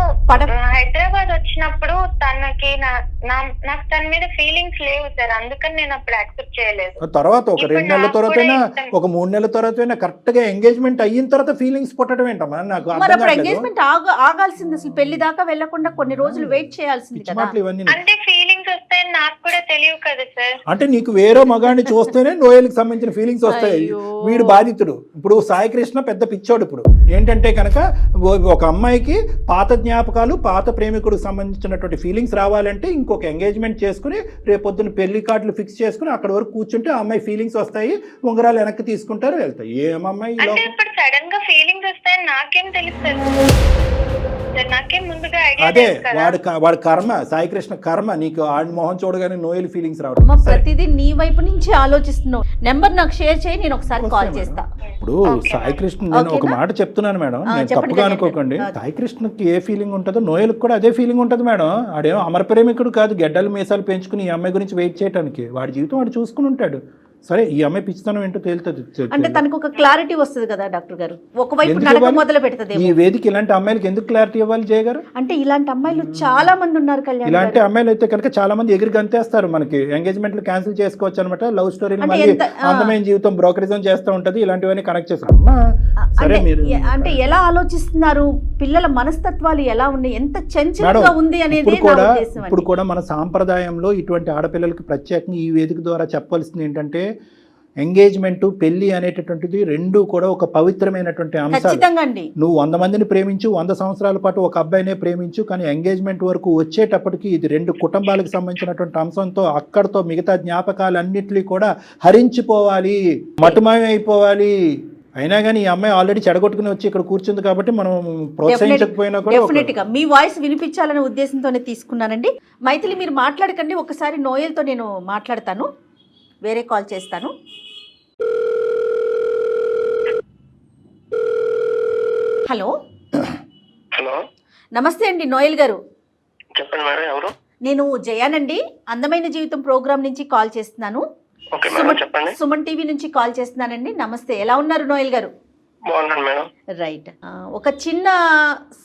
హైదరాబాద్ వచ్చినప్పుడు తనకి నాకు తన మీద ఫీలింగ్స్ లేవు సార్, అందుకని నేను అప్పుడు యాక్సెప్ట్ చేయలేదు. తర్వాత ఒక 2 నెలల తర్వాత ఒక 3 నెలల తర్వాత కరెక్ట్ గా ఎంగేజ్మెంట్ అయిన తర్వాత ఫీలింగ్స్ పుట్టడం ఏంటమ్మా? నాకు ఎంగేజ్మెంట్ ఆగాల్సింది, అసలు పెళ్లి దాకా వెళ్లకుండా కొన్ని రోజులు వెయిట్ చేయాల్సింది కదా. అంటే ఫీలింగ్స్ వస్తాయని నాకు కూడా తెలియదు కదా సార్. అంటే నీకు వేరే మగాడిని చూస్తేనే నోయల్కి సంబంధించిన ఫీలింగ్స్ వస్తాయి. వీడు బాధితుడు. ఇప్పుడు సాయికృష్ణ పెద్ద పిచ్చోడు. ఇప్పుడు ఏంటంటే కనుక ఒక అమ్మాయికి పాత జ్ఞాపకాలు, పాత ప్రేమికుడికి సంబంధించినటువంటి ఫీలింగ్స్ రావాలంటే ఇంకొక ఎంగేజ్మెంట్ చేసుకుని రేపొద్దున పెళ్లి కార్డులు ఫిక్స్ చేసుకుని అక్కడ వరకు కూర్చుంటే ఆ అమ్మాయి ఫీలింగ్స్ వస్తాయి, ఉంగరాలు వెనక్కి తీసుకుంటారు, వెళ్తాయి. ఏమమ్మాయి సడన్ గా ఫీలింగ్స్ వస్తాయని నాకేం తెలుస్తుంది? అదే వాడి కర్మ, సాయికృష్ణ కర్మ. నీకు ఆడి మొహం చూడగానే నోయల్ ఫీలింగ్స్ రావడం. ప్రతిదీ నీ వైపు నుంచి ఆలోచిస్తున్నావు. నెంబర్ నాకు షేర్ చేయి, నేను ఒకసారి కాల్ చేస్తా. ఇప్పుడు సాయికృష్ణ, నేను ఒక మాట చెప్తున్నాను మేడం, నేను తప్పుగా అనుకోకండి. సాయికృష్ణకి ఏ ఫీలింగ్ ఉంటుందో నోయల్కి కూడా అదే ఫీలింగ్ ఉంటుంది మేడం. ఆడేమో అమర ప్రేమికుడు కాదు, గెడ్డలు మీసాలు పెంచుకుని ఈ అమ్మాయి గురించి వెయిట్ చేయడానికి. వాడి జీవితం వాడు చూసుకుని ఉంటాడు. సరే, ఈ అమ్మాయి పిచ్చితనం ఏంటో తేలుతుంది. అంటే తనకు ఒక క్లారిటీ వస్తుంది కదా డాక్టర్ గారు, ఒకవైపు నడక మొదలు పెడుతుంది. ఈ వేదిక ఇలాంటి అమ్మాయిలకి ఎందుకు క్లారిటీ ఇవ్వాలి జయ గారు? అంటే ఇలాంటి అమ్మాయిలు చాలా మంది ఉన్నారు కళ్యాణ్. ఇలాంటి అమ్మాయిలు అయితే కనుక చాలా మంది ఎగిరి గంతేస్తారు. మనకి ఎంగేజ్మెంట్లు క్యాన్సిల్ చేసుకోవచ్చు అనమాట. లవ్ స్టోరీలు మళ్ళీ అందమైన జీవితం బ్రోకరిజం చేస్తూ ఉంటది. ఇలాంటివన్నీ కనెక్ట్ చేస్తారు. సరే, మీరు అంటే ఎలా ఆలోచిస్తున్నారు, పిల్లల మనస్తత్వాలు ఎలా ఉన్నాయి, ఎంత చంచలంగా ఉంది అనేది ఇప్పుడు కూడా మన సాంప్రదాయంలో ఇటువంటి ఆడపిల్లలకి ప్రత్యేకంగా ఈ వేదిక ద్వారా చెప్పాల్సింది ఏంటంటే, ఎంగేజ్మెంట్, పెళ్లి అనేటటువంటిది రెండు కూడా ఒక పవిత్రమైనటువంటి అంశాలు. నువ్వు 100 మందిని ప్రేమించు, 100 సంవత్సరాల పాటు ఒక అబ్బాయినే ప్రేమించు, కానీ ఎంగేజ్మెంట్ వరకు వచ్చేటప్పటికి ఇది 2 కుటుంబాలకు సంబంధించినటువంటి అంశంతో అక్కడితో మిగతా జ్ఞాపకాలన్నింటినీ కూడా హరించిపోవాలి, మటుమాయం అయిపోవాలి. అయినా కానీ ఈ అమ్మాయి ఆల్రెడీ చెడగొట్టుకుని వచ్చి ఇక్కడ కూర్చుంది కాబట్టి మనం ప్రోత్సహించకపోయినా కూడా డెఫినెట్ గా మీ వాయిస్ వినిపించాలనే ఉద్దేశంతోనే తీసుకున్నానండి. మైథిలి మీరు మాట్లాడకండి, ఒకసారి నోయల్తో నేను మాట్లాడతాను, వేరే కాల్ చేస్తాను. హలో హలో, నమస్తే అండి నోయల్ గారు. చెప్పండి మేడం. ఎవరు? నేను జయానండి, అందమైన జీవితం ప్రోగ్రామ్ నుంచి కాల్ చేస్తున్నాను. ఓకే మేడం, చెప్పండి. సుమన్ టీవీ నుంచి కాల్ చేస్తున్నానండి. నమస్తే, ఎలా ఉన్నారు నోయల్ గారు? బాగున్నాను మేడం. రైట్. ఒక చిన్న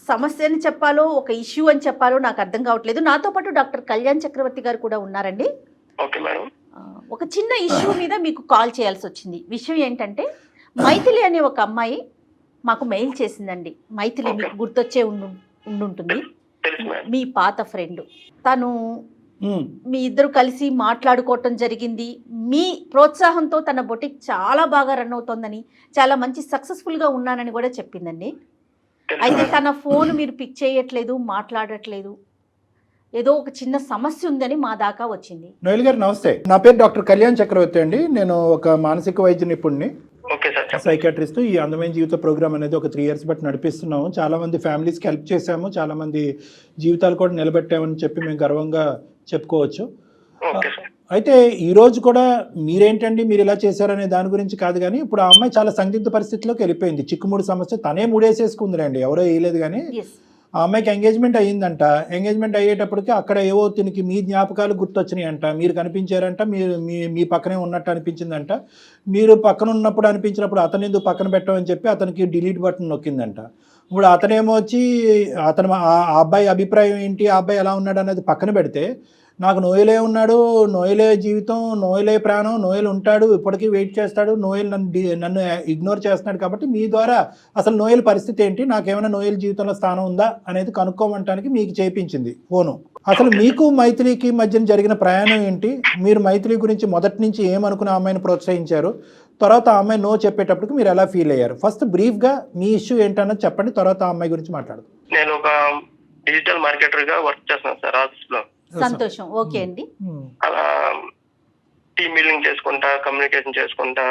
సమస్య అని చెప్పాలో ఒక ఇష్యూ అని చెప్పాలో నాకు అర్థం కావట్లేదు. నాతో పాటు డాక్టర్ కళ్యాణ్ చక్రవర్తి గారు కూడా ఉన్నారండి. Okay madam. ఒక చిన్న ఇష్యూ మీద మీకు కాల్ చేయాల్సి వచ్చింది. విషయం ఏంటంటే మైథిలి అనే ఒక అమ్మాయి మాకు మెయిల్ చేసిందండి. మైథిలి మీకు గుర్తొచ్చే ఉండుంటుంది, మీ పాత ఫ్రెండ్. తను మీ ఇద్దరు కలిసి మాట్లాడుకోవటం జరిగింది. మీ ప్రోత్సాహంతో తన బొటిక్ చాలా బాగా రన్ అవుతోందని, చాలా మంచి సక్సెస్ఫుల్గా ఉన్నానని కూడా చెప్పిందండి. అయితే తన ఫోన్ మీరు పిక్ చేయట్లేదు, మాట్లాడట్లేదు, ఏదో ఒక చిన్న సమస్య ఉందని మా దాకా వచ్చింది. నోయల్ గారు నమస్తే, నా పేరు డాక్టర్ కళ్యాణ్ చక్రవర్తి అండి. నేను ఒక మానసిక వైద్య నిపుణుడిని, సైకాట్రిస్ట్. ఈ అందమైన జీవిత ప్రోగ్రామ్ అనేది ఒక 3 years బట్టి నడిపిస్తున్నాము. చాలా మంది ఫ్యామిలీస్కి హెల్ప్ చేశాము, చాలా మంది జీవితాలు కూడా నిలబెట్టామని చెప్పి మేము గర్వంగా చెప్పుకోవచ్చు. అయితే ఈ రోజు కూడా మీరేంటండి మీరు ఇలా చేశారనే దాని గురించి కాదు, కానీ ఇప్పుడు ఆ అమ్మాయి చాలా సందిగ్ధ పరిస్థితిలోకి వెళ్ళిపోయింది. చిక్కుముడి సమస్య తనే ముడేసేసుకుందిలేండి, ఎవరో వేయలేదు. కానీ ఆ అమ్మాయికి ఎంగేజ్మెంట్ అయ్యిందంట. ఎంగేజ్మెంట్ అయ్యేటప్పటికి అక్కడ ఏవో తినికి మీ జ్ఞాపకాలు గుర్తొచ్చినాయి అంట, మీరు కనిపించారంట, మీరు మీ పక్కనే ఉన్నట్టు అనిపించిందంట. మీరు పక్కన ఉన్నప్పుడు అనిపించినప్పుడు అతను ఎందుకు పక్కన పెట్టమని చెప్పి అతనికి డిలీట్ బటన్ నొక్కిందంట. ఇప్పుడు అతనేమో వచ్చి ఆ అబ్బాయి అభిప్రాయం ఏంటి, ఆ అబ్బాయి ఎలా ఉన్నాడు అనేది పక్కన పెడితే, నాకు నోయలే ఉన్నాడు, నోయలే జీవితం, నోయలే ప్రాణం, నోయల్ ఉంటాడు, ఇప్పటికీ వెయిట్ చేస్తాడు, నోయల్ నన్ను ఇగ్నోర్ చేస్తున్నాడు, కాబట్టి మీ ద్వారా అసలు నోయల్ పరిస్థితి ఏంటి, నాకేమైనా నోయల్ జీవితంలో స్థానం ఉందా అనేది కనుక్కోమంటానికి మీకు చేయించింది ఫోను. అసలు మీకు మైథిలికి మధ్యన జరిగిన ప్రయాణం ఏంటి, మీరు మైథిలి గురించి మొదటి నుంచి ఏమనుకుని ఆ అమ్మాయిని ప్రోత్సహించారు, తర్వాత ఆ అమ్మాయి నో చెప్పేటప్పటికి మీరు ఎలా ఫీల్ అయ్యారు? ఫస్ట్ బ్రీఫ్గా మీ ఇష్యూ ఏంటన్నది చెప్పండి, తర్వాత ఆ అమ్మాయి గురించి మాట్లాడదు. నేను ఒక డిజిటల్ మార్కెటర్ గా వర్క్ చేస్తున్నాను సార్ ఆఫీస్ లో. సంతోషం. ఓకే అండి. అలా టీమ్ బిల్డింగ్ చేసుకుంటా, కమ్యూనికేషన్ చేసుకుంటా,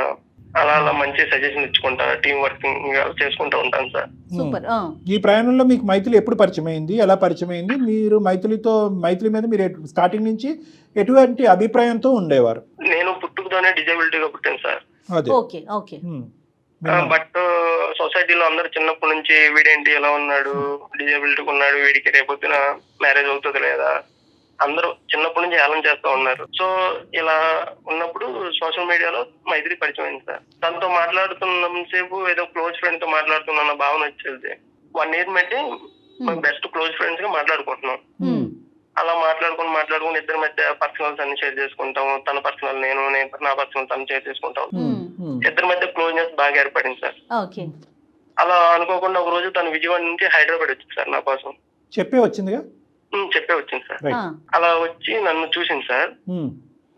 అలా మంచి సజెషన్ ఇచ్చుకుంటా, టీమ్ వర్కింగ్ చేసుకుంటా ఉంటాను సార్. సూపర్. ఈ ప్రయాణంలో మీకు మైథిలి ఎప్పుడు పరిచయం అయింది, ఎలా పరిచయం అయింది, మీరు మైథిలి మీద మీరు స్టార్టింగ్ నుంచి ఎటువంటి అభిప్రాయంతో ఉండేవారు? నేను పుట్టుకతోనే డిజబిలిటీగా పుట్టాను సార్. Okay okay. బట్ సొసైటీలో అందరూ చిన్నప్పటి నుంచి వీడేంటి ఎలా ఉన్నాడు, డిజబిలిటీగా ఉన్నాడు, వీడికి రేపొద్దున మ్యారేజ్ అవుతుంది లేదా, అందరూ చిన్నప్పటి నుంచి హేళన చేస్తూ ఉన్నారు. సో ఇలా ఉన్నప్పుడు సోషల్ మీడియాలో మైథిలి పరిచయం అయింది సార్. తనతో మాట్లాడుతున్నంతసేపు ఏదో క్లోజ్ ఫ్రెండ్ తో మాట్లాడుతున్న భావన వచ్చేది. 1 year మధ్య బెస్ట్ క్లోజ్ ఫ్రెండ్స్ గా మాట్లాడుకుంటున్నాం. అలా మాట్లాడుకుని ఇద్దరి మధ్య పర్సనల్స్ అన్ని షేర్ చేసుకుంటాము. తన పర్సనల్ నేను నా పర్సనల్ తను షేర్ చేసుకుంటాం. ఇద్దరి మధ్య క్లోజ్నెస్ బాగా ఏర్పడింది సార్. అలా అనుకోకుండా ఒక రోజు తను విజయవాడ నుంచి హైదరాబాద్ వచ్చింది సార్ నా కోసం. చెప్పే వచ్చిందిగా? చెప్పే వచ్చింది సార్. అలా వచ్చి నన్ను చూసింది సార్.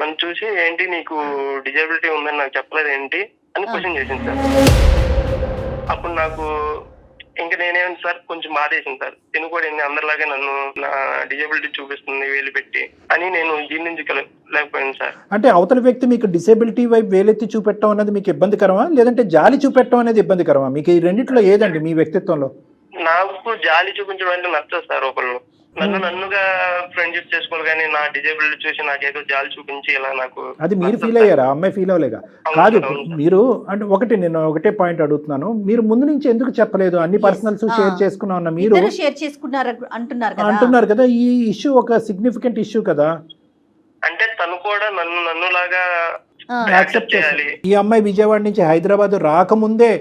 నన్ను చూసి ఏంటి నీకు డిజబిలిటీ ఉందని నాకు చెప్పలేదు ఏంటి అని క్వశ్చన్ చేసింది సార్. అప్పుడు నాకు ఇంకా నేనేమంటే సార్ కొంచెం బాధేసింది సార్. తిను కూడా అందరిలాగే నన్ను నా డిజబిలిటీ చూపిస్తుంది వేలు పెట్టి అని నేను జీర్ణించలేకపోయాను సార్. అంటే అవతల వ్యక్తి మీకు డిసేబిలిటీ వైపు వేలెత్తి చూపెట్టడం అనేది మీకు ఇబ్బందికరమా, లేదంటే జాలి చూపెట్టడం అనేది ఇబ్బందికరమా? మీకు ఈ రెండిట్లో ఏదండి మీ వ్యక్తిత్వంలో? నాకు జాలి చూపించడం అంటే నచ్చదు సార్. ఒకళ్ళు నన్నుగా ఫ్రెండ్షిప్ చేసుకోవాలి, కానీ నా డిజేబిలిటీ చూసి నాకేదో జాలి చూపించి ఇలా నాకు అది మీరు ఫీల్ అయ్యారా, అమ్మాయి ఫీల్ అవ్వలేగా? కాదు, మీరు అంటే నేను ఒకటే పాయింట్ అడుగుతున్నాను, మీరు ముందు నుంచి ఎందుకు చెప్పలేదు? అన్ని పర్సనల్స్ షేర్ చేసుకున్నా మీరు షేర్ చేసుకున్నారు అంటున్నారు కదా, ఈ ఇష్యూ ఒక సిగ్నిఫికెంట్ ఇష్యూ కదా. అంటే తను కూడా నన్ను లాగా యాక్సెప్ట్ చేయాలి. ఈ అమ్మాయి విజయవాడ నుంచి హైదరాబాద్ రాకముందే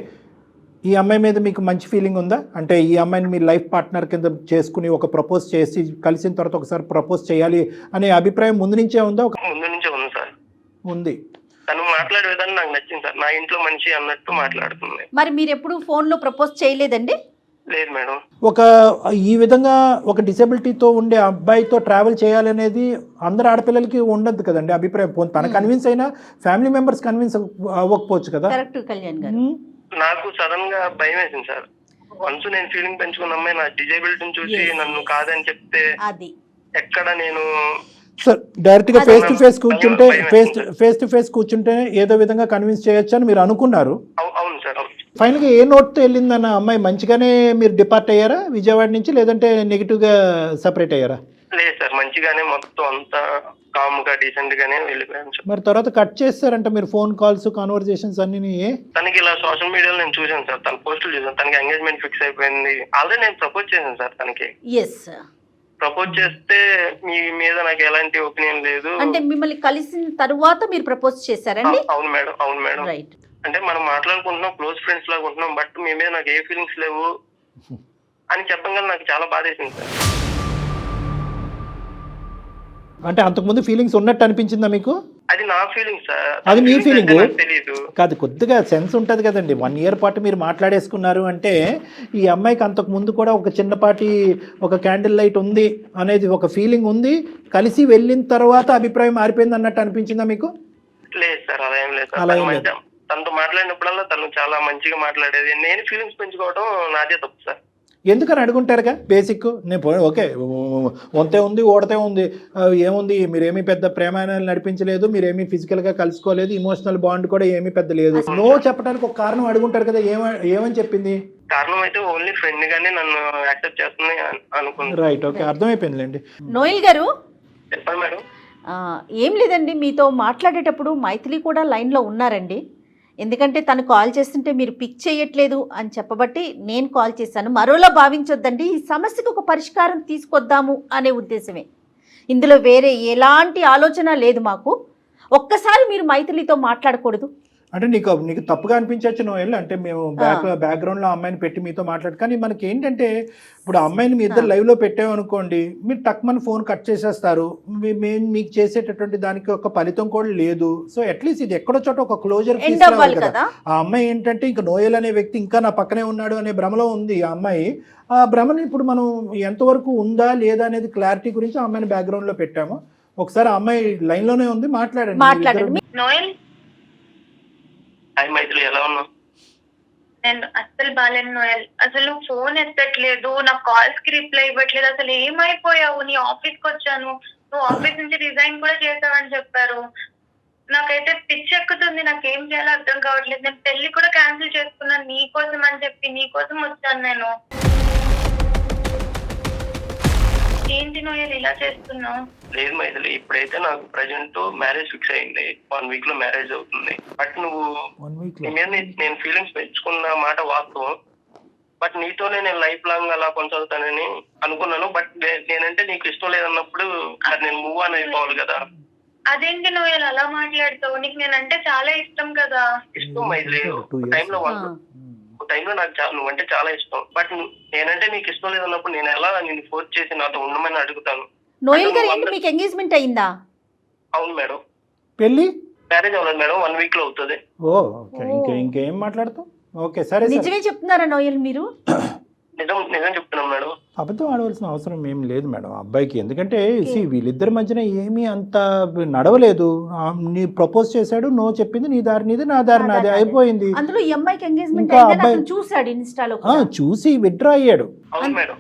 ఈ అమ్మాయి మీద మీకు మంచి ఫీలింగ్ ఉందా? అంటే ఈ అమ్మాయిని మీ లైఫ్ పార్ట్నర్ కింద చేసుకుని ఒక ప్రపోజ్ చేసి కలిసిన తర్వాత ఒకసారి ప్రపోజ్ చేయాలి అనే అభిప్రాయం ముందు నుంచే ఉందా? ముందు నుంచే ఉంది సార్. ఉంది. తను మాట్లాడే విధానం నాకు నచ్చింది సార్. నా ఇంట్లో మనిషి అన్నట్టు మాట్లాడుతుంది. మరి మీరు ఎప్పుడు ఫోన్ లో ప్రపోజ్ చేయలేదండి? లేదు మేడం. ఈ విధంగా ఒక డిసెబిలిటీతో ఉండే అబ్బాయితో ట్రావెల్ చేయాలనేది అందరు ఆడపిల్లలకి ఉండదు కదండి అభిప్రాయం. తన కన్విన్స్ అయినా ఫ్యామిలీ మెంబర్స్ కన్విన్స్ అవ్వకపోవచ్చు కదా. కరెక్ట్ కళ్యాణ్ గారు. నాకు సడన్ గా భయం వేసింది సార్. వన్స్ నేను ఫీలింగ్ పెంచుకున్న అమ్మాయి నా డిజేబిలిటీని చూసి నన్ను కాదని చెప్తే అది ఎక్కడ నేను సార్ డైరెక్ట్ గా ఫేస్ టు ఫేస్ కూర్చుంటే ఏదో విధంగా కన్విన్స్ చేయొచ్చు అని మీరు అనుకున్నారు. అవును సార్. ఫైనల్ గా ఏ నోట్ తో వెళ్ళిందన్న అమ్మాయి? మంచిగానే మీరు డిపార్ట్ అయ్యారా విజయవాడ నుంచి, లేదంటే నెగిటివ్ గా సెపరేట్ అయ్యారా? లేదు సార్, మంచిగానే మొత్తం అంతా కామ్ గా డీసెంట్ గానే వెళ్ళిపోయాను సార్. మరి తర్వాత కట్ చేస్తారంట మీరు ఫోన్ కాల్స్ కాన్వర్సేషన్స్ అన్ని? తనకి ఇలా సోషల్ మీడియాలో నేను చూసాను సార్, తన పోస్టులు చూసాను, తనకి ఎంగేజ్మెంట్ ఫిక్స్ అయిపోయింది. ఆల్రెడీ నేను ప్రపోజ్ చేశాను సార్ తనకి. ప్రపోజ్ చేస్తే మీ మీద నాకు ఎలాంటి ఒపీనియన్ లేదు. అంటే మిమ్మల్ని కలిసిన తరువాత మీరు ప్రపోజ్ చేశారండి? అవును మేడం, అవును మేడం. రైట్. అంటే మనం మాట్లాడుకుంటున్నాం, క్లోజ్ ఫ్రెండ్స్ లాగా ఉంటున్నాం, బట్ మీ మీద నాకు ఏ ఫీలింగ్స్ లేవు అని చెప్పగానే నాకు చాలా బాధ వేసింది సార్. అంటే అంతకుముందు ఫీలింగ్స్ ఉన్నట్టు అనిపించిందా మీకు? అది నా ఫీలింగ్ సార్. అది మీ ఫీలింగ్ తెలీదు కాదు, కొద్దిగా సెన్స్ ఉంటది కదండి. 1 year పాటు మీరు మాట్లాడేసుకున్నారు అంటే ఈ అమ్మాయికి అంతకు ముందు కూడా ఒక చిన్నపాటి ఒక క్యాండిల్ లైట్ ఉంది అనేది ఒక ఫీలింగ్ ఉంది. కలిసి వెళ్ళిన తర్వాత అభిప్రాయం మారిపోయింది అన్నట్టు అనిపించిందా మీకు? లేదు సార్, అలా ఏం లేదు సార్. తనతో మాట్లాడినప్పుడల్లా తను చాలా మంచిగా మాట్లాడేది. నేను ఫీలింగ్స్ పెంచుకోవడం నాదే తప్పు సార్. ఎందుకని అడుగుంటారుగా బేసిక్. నేను ఓకే వంతే ఉంది ఓడతే ఉంది ఏముంది, మీరేమీ పెద్ద ప్రేమాయణాలు నడిపించలేదు, మీరేమీ ఫిజికల్గా కలుసుకోలేదు, ఇమోషనల్ బాండ్ కూడా ఏమీ పెద్ద లేదు. నో చెప్పడానికి ఒక కారణం అడుగుంటారు కదా. ఏమని చెప్పింది? కారణం అయితే ఓన్లీ ఫ్రెండ్ గానే నన్ను యాక్సెప్ట్ చేస్తుంది అనుకుంది. Right, okay, అర్థమైపోయిందిలేండి. నోయల్ గారు చెప్పండి మేడం. ఏం లేదండి, మీతో మాట్లాడేటప్పుడు మైథిలి కూడా లైన్లో ఉన్నారండి. ఎందుకంటే తను కాల్ చేస్తుంటే మీరు పిక్ చేయట్లేదు అని చెప్పబట్టి నేను కాల్ చేశాను. మరోలా భావించొద్దండి, ఈ సమస్యకు ఒక పరిష్కారం తీసుకొద్దాము అనే ఉద్దేశమే. ఇందులో వేరే ఎలాంటి ఆలోచన లేదు మాకు. ఒక్కసారి మీరు మైథిలితో మాట్లాడకూడదు అంటే నీకు తప్పుగా అనిపించవచ్చు నోయల్. అంటే మేము బ్యాక్గ్రౌండ్లో అమ్మాయిని పెట్టి మీతో మాట్లాడు, కానీ మనకి ఏంటంటే ఇప్పుడు అమ్మాయిని మీ ఇద్దరు లైవ్లో పెట్టామనుకోండి, మీరు టక్మని ఫోన్ కట్ చేసేస్తారు. మేము మీకు చేసేటటువంటి దానికి ఒక ఫలితం కూడా లేదు. సో అట్లీస్ట్ ఇది ఎక్కడో చోట ఒక క్లోజర్ తీసుకురావాలి కదా. ఆ అమ్మాయి ఏంటంటే ఇంకా నోయల్ అనే వ్యక్తి ఇంకా నా పక్కనే ఉన్నాడు అనే భ్రమలో ఉంది ఆ అమ్మాయి. ఆ భ్రమని ఇప్పుడు మనం ఎంతవరకు ఉందా లేదా అనేది క్లారిటీ గురించి ఆ అమ్మాయిని బ్యాక్గ్రౌండ్లో పెట్టాము. ఒకసారి ఆ అమ్మాయి లైన్లోనే ఉంది, మాట్లాడండి. నోయల్, హాయ్ మైథిలి, ఎలా ఉన్నావు? నేను అస్సలు బాలేను నోయల్. అసలు ఫోన్ ఎత్తట్లేదు, నా కాల్స్ కి రిప్లై ఇవ్వట్లేదు. అసలు ఏమైపోయావు? నీ ఆఫీస్ కి వచ్చాను, నువ్వు ఆఫీస్ నుంచి రిజైన్ కూడా చేసావని చెప్పారు. నాకైతే పిచ్చి ఎక్కుతుంది, నాకేం చేయాలో అర్థం కావట్లేదు. నేను పెళ్లి కూడా క్యాన్సిల్ చేసుకున్నాను నీకోసం అని చెప్పి. నీకోసం వచ్చాను నేను. ఏంటి నోయల్ ఇలా చేస్తున్నావు? లేదు మైథిలి, ఇప్పుడైతే నాకు ప్రజెంట్ మ్యారేజ్ ఫిక్స్ అయింది. 1 week లో మ్యారేజ్ అవుతుంది. బట్ నువ్వు నేను ఫీలింగ్స్ పెంచుకున్న మాట వాస్తవం. బట్ నీతోనే నేను లైఫ్ లాంగ్ అలా కొనసాగుతానని అనుకున్నాను. బట్ నేనంటే నీకు ఇష్టం లేదన్నప్పుడు మరి నేను మూవ్ ఆన్ అయిపోవాలి కదా. అదేంటి నోయల్ అలా మాట్లాడతావు? నీకు నేనంటే చాలా ఇష్టం కదా. ఇష్టం మైథిలి, టైంలో నాకు నువ్వంటే చాలా ఇష్టం. బట్ నేనంటే నీకు ఇష్టం లేదన్నప్పుడు నేను ఎలా నేను ఫోర్స్ చేసి నాతో ఉండమని అడుగుతాను. నోయల్ గారు, ఏంటి మీకు ఎంగేజ్మెంట్ అయిందా? అవును మేడం. పెళ్లి మ్యారేజ్ అవ్వలేదు మేడం, 1 week లో అవుతుంది. ఇంకేం మాట్లాడతాం? ఓకే, సరే. నిజమే చెప్తున్నారా నోయల్ మీరు? నిజం చెప్తున్నాం మేడం. అబద్ధం ఆడవలసిన అవసరం ఏం లేదు మేడం అబ్బాయికి. ఎందుకంటే వీళ్ళిద్దరి మధ్యన ఏమీ అంత నడవలేదు. నీ ప్రపోజ్ చేశాడు, నో చెప్పింది, నీ దారి నీది, నా దారి నాది, అయిపోయింది. అందులో ఈ అమ్మాయికి ఎంగేజ్మెంట్ అయిందని చూసాడు ఇన్స్టాలో, చూసి విత్డ్రా అయ్యాడు. అవును మేడం,